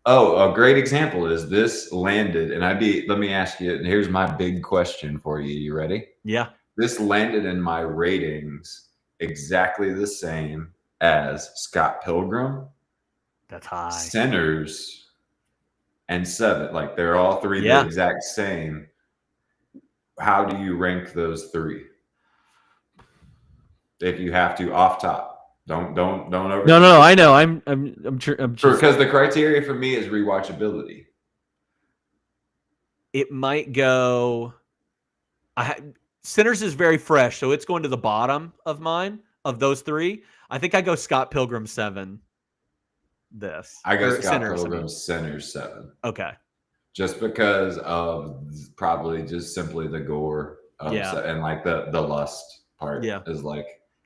Oh, a great example is this landed, and let me ask you, and here's my big question for you. You ready?
Yeah.
This landed in my ratings exactly the same as Scott Pilgrim,
That's high.
Sinners, and Seven. Like they're all three
Yeah.
the exact same. How do you rank those three? If you have to, off top. Don't over.
No. I know. I'm just,
because the criteria for me is rewatchability.
It might go. Sinners is very fresh, so it's going to the bottom of mine of those three. I think I go Scott Pilgrim 7.
I go Scott
Sinners,
Pilgrim Sinners 7.
Okay.
Just because of probably just simply the gore and like the lust part is like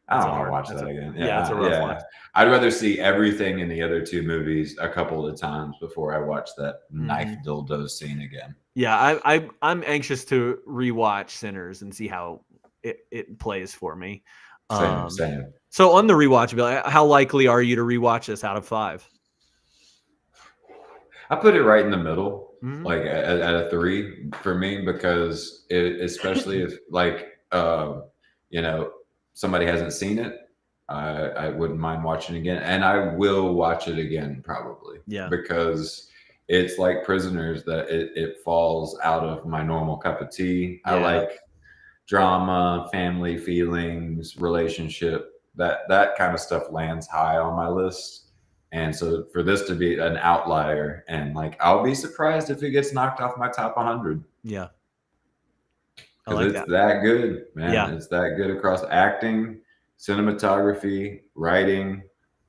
I don't want to watch that again.
Yeah, it's a rough one.
I'd rather see everything in the other two movies a couple of times before I watch that knife dildo scene again.
Yeah, I'm anxious to rewatch Sinners and see how it plays for me.
Same.
So on the rewatchability, how likely are you to rewatch this out of 5?
I put it right in the middle, like at a 3 for me, because especially if like somebody hasn't seen it, I wouldn't mind watching it again, and I will watch it again probably.
Yeah,
because it's like Prisoners that it falls out of my normal cup of tea.
Yeah.
I like drama, family feelings, relationship. That kind of stuff lands high on my list. And so for this to be an outlier, and like I'll be surprised if it gets knocked off my top 100.
Yeah.
Because it's that good, man.
Yeah.
It's that good across acting, cinematography, writing,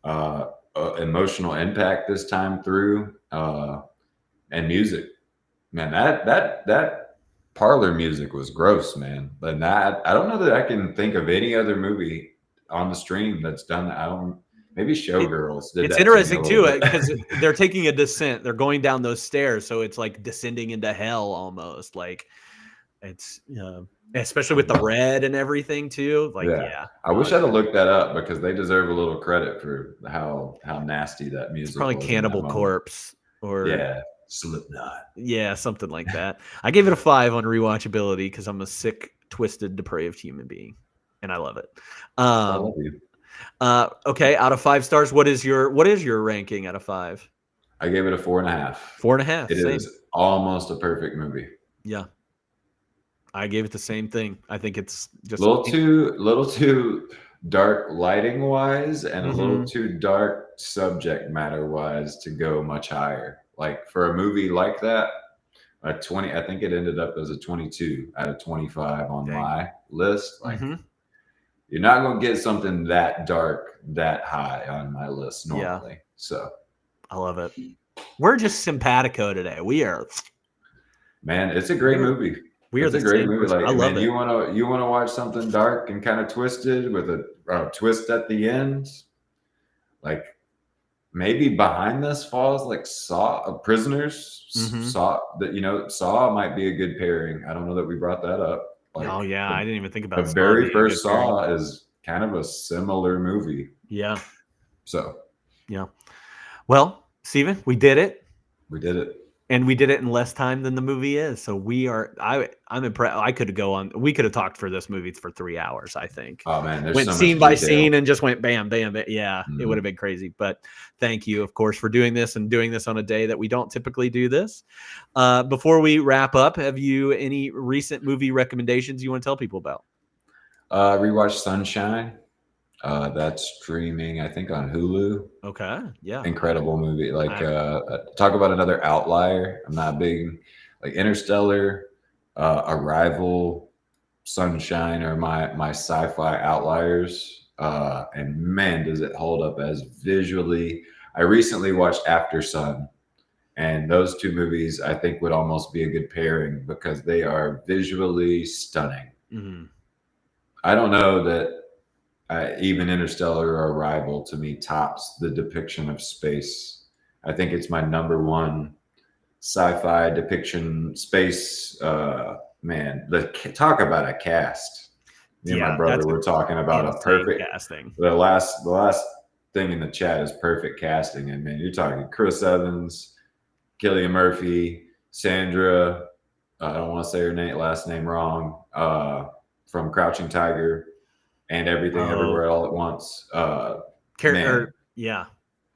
emotional impact this time through, and music. Man, that parlor music was gross, man. But I don't know that I can think of any other movie on the stream that's done that. Maybe Showgirls did.
It's interesting too because they're taking a descent. They're going down those stairs, so it's like descending into hell almost. Like it's especially with the red and everything too. Like
I wish I'd have looked that up because they deserve a little credit for how nasty that music.
It's probably
was
Cannibal Corpse or
Slipknot.
Yeah, something like that. I gave it a 5 on rewatchability because I'm a sick, twisted, depraved human being, and I love it.
I love you.
Okay, out of 5 stars, what is your ranking out of 5?
I gave it a 4.5.
4.5.
It is almost a perfect movie.
Yeah, I gave it the same thing. I think it's just
a little too dark lighting wise, and a little too dark subject matter wise to go much higher. Like for a movie like that, a 20. I think it ended up as a 22 out of 25 on my list. Like. You're not going to get something that dark, that high on my list normally. So
I love it. We're just simpatico today. We are.
Man, it's a great movie. It's a great movie. Like,
I love it.
You want to watch something dark and kind of twisted with a twist at the end? Like maybe behind this falls like Saw, Prisoners. Saw that Saw might be a good pairing. I don't know that we brought that up. Like
I didn't even think about
the very first Saw is kind of a similar movie.
Yeah.
So.
Yeah. Well, Steven, we did it.
We did it.
And we did it in less time than the movie is. So I'm impressed. We could have talked for this movie for 3 hours, I think.
Oh man, there's
went
so
scene
much
by
detail.
scene and just went bam, bam, bam. Yeah, it would have been crazy. But thank you, of course, for doing this and doing this on a day that we don't typically do this. Before we wrap up, have you any recent movie recommendations you want to tell people about?
Rewatch Sunshine. That's streaming, I think, on Hulu.
Okay, yeah.
Incredible movie. Like, talk about another outlier. I'm not big, like Interstellar, Arrival, Sunshine are my sci-fi outliers. And man, does it hold up as visually. I recently watched After Sun, and those two movies I think would almost be a good pairing because they are visually stunning. I don't know that even Interstellar or Arrival to me tops the depiction of space. I think it's my number one sci-fi depiction. Space, man. Talk about a cast. Me and my brother were talking about a perfect
casting.
The last thing in the chat is perfect casting, and man, you're talking Chris Evans, Cillian Murphy, Sandra. I don't want to say her last name wrong. From Crouching Tiger and Everything Everywhere All at Once.
Yeah,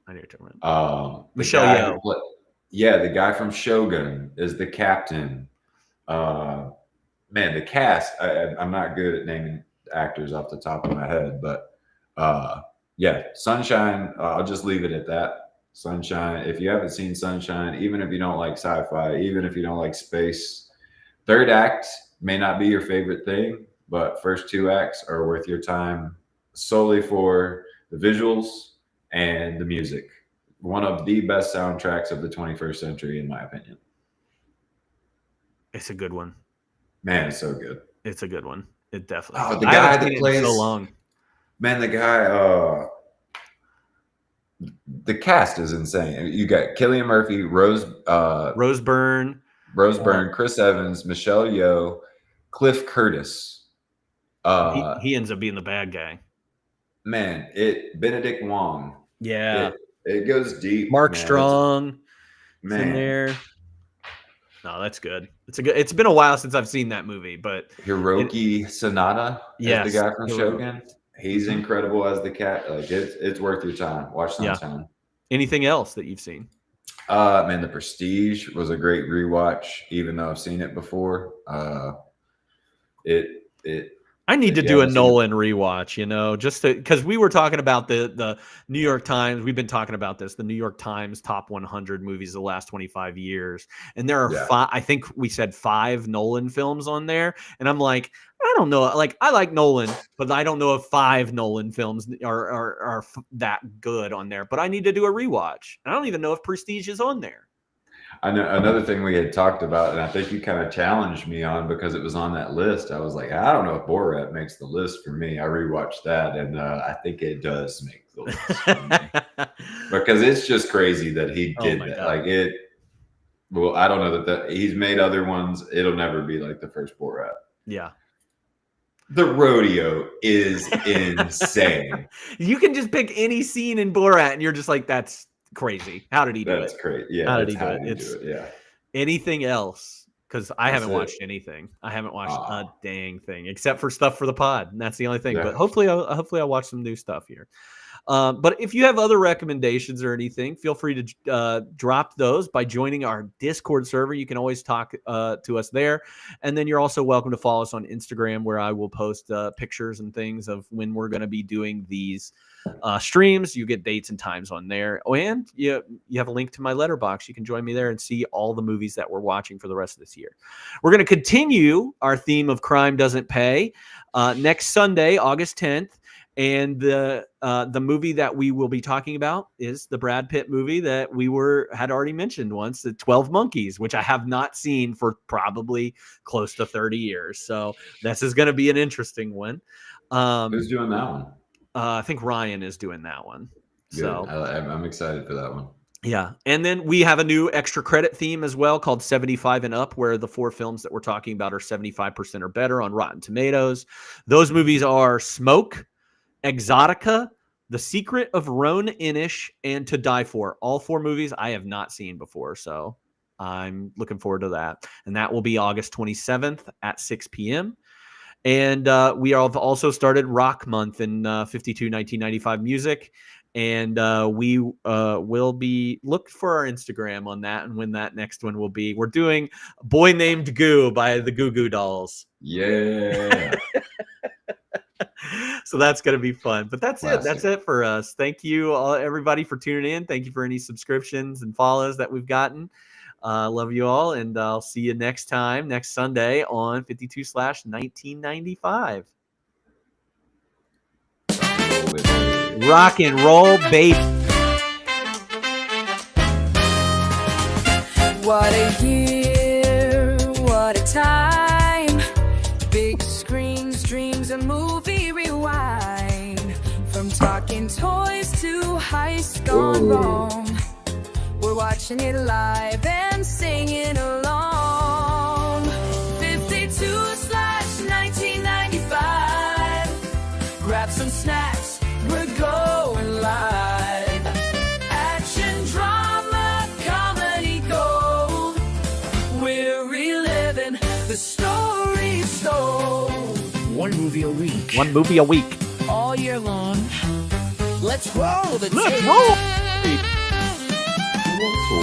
I know you're talking about.
Michelle
Yeoh.
The guy from Shogun is the captain. Man, the cast. I'm not good at naming actors off the top of my head, but Sunshine. I'll just leave it at that. Sunshine. If you haven't seen Sunshine, even if you don't like sci-fi, even if you don't like space, third act may not be your favorite thing, but first 2 acts are worth your time solely for the visuals and the music. One of the best soundtracks of the 21st century, in my opinion.
It's a good one.
Man, it's so good.
It's a good one. It definitely.
Oh, the guy that plays
so long.
Man, the guy. The cast is insane. You got Cillian Murphy, Rose Byrne, Chris Evans, Michelle Yeoh, Cliff Curtis.
He ends up being the bad guy.
Man, Benedict Wong.
Yeah,
it goes deep.
Mark Strong, in there. No, that's good. It's been a while since I've seen that movie, but
Hiroki Sanada is the guy from Shogun. He's incredible as the cat. Like it's worth your time. Watch Sunshine.
Yeah. Anything else that you've seen?
Man, The Prestige was a great rewatch, even though I've seen it before.
I need to do a Nolan rewatch, just because we were talking about the New York Times. We've been talking about this, the New York Times top 100 movies of the last 25 years. And there are 5, I think we said 5 Nolan films on there. And I'm like, I don't know. Like, I like Nolan, but I don't know if 5 Nolan films are that good on there. But I need to do a rewatch. I don't even know if Prestige is on there.
I know another thing we had talked about, and I think you kind of challenged me on because it was on that list. I was like, I don't know if Borat makes the list for me. I rewatched that, and I think it does make the list for me because it's just crazy that he did that.
God.
Like it. Well, I don't know that he's made other ones. It'll never be like the first Borat.
Yeah.
The rodeo is insane.
You can just pick any scene in Borat, and you're just like, that's crazy. How did he do it?
That's crazy. Yeah.
How did he do it? Yeah. Anything else? Because I haven't watched anything. I haven't watched a dang thing except for stuff for the pod, and that's the only thing. Yeah. But hopefully I'll watch some new stuff here. But if you have other recommendations or anything, feel free to drop those by joining our Discord server. You can always talk to us there. And then you're also welcome to follow us on Instagram, where I will post pictures and things of when we're going to be doing these streams. You get dates and times on there. Oh, and you have a link to my letterbox. You can join me there and see all the movies that we're watching for the rest of this year. We're going to continue our theme of Crime Doesn't Pay next Sunday, August 10th. And the movie that we will be talking about is the Brad Pitt movie that we had already mentioned once, the 12 Monkeys, which I have not seen for probably close to 30 years. So this is going to be an interesting one.
Who's doing that one?
I think Ryan is doing that one.
Good. So I'm excited for that one.
Yeah. And then we have a new extra credit theme as well called 75 and Up, where the 4 films that we're talking about are 75% or better on Rotten Tomatoes. Those movies are Smoke, Exotica, The Secret of Roan Inish, and To Die For. All 4 movies I have not seen before, so I'm looking forward to that. And that will be August 27th at 6 p.m. And we have also started Rock Month in 52 1995 music. And we will be look for our Instagram on that and when that next one will be. We're doing Boy Named Goo by the Goo Goo Dolls.
Yeah.
So that's going to be fun. But that's it. That's it for us. Thank you, everybody, for tuning in. Thank you for any subscriptions and follows that we've gotten. Love you all. And I'll see you next time, next Sunday on 52/1995. Rock and roll, baby.
What a year, what a time. Big screens, dreams, a movie rewind. From talking toys to heist gone wrong. We're watching it live and singing along. 52/1995. Grab some snacks, we're going live. Action, drama, comedy, gold. stories told.
One movie a week.
One movie a week.
All year long. Let's roll the
Let's
tape.
roll.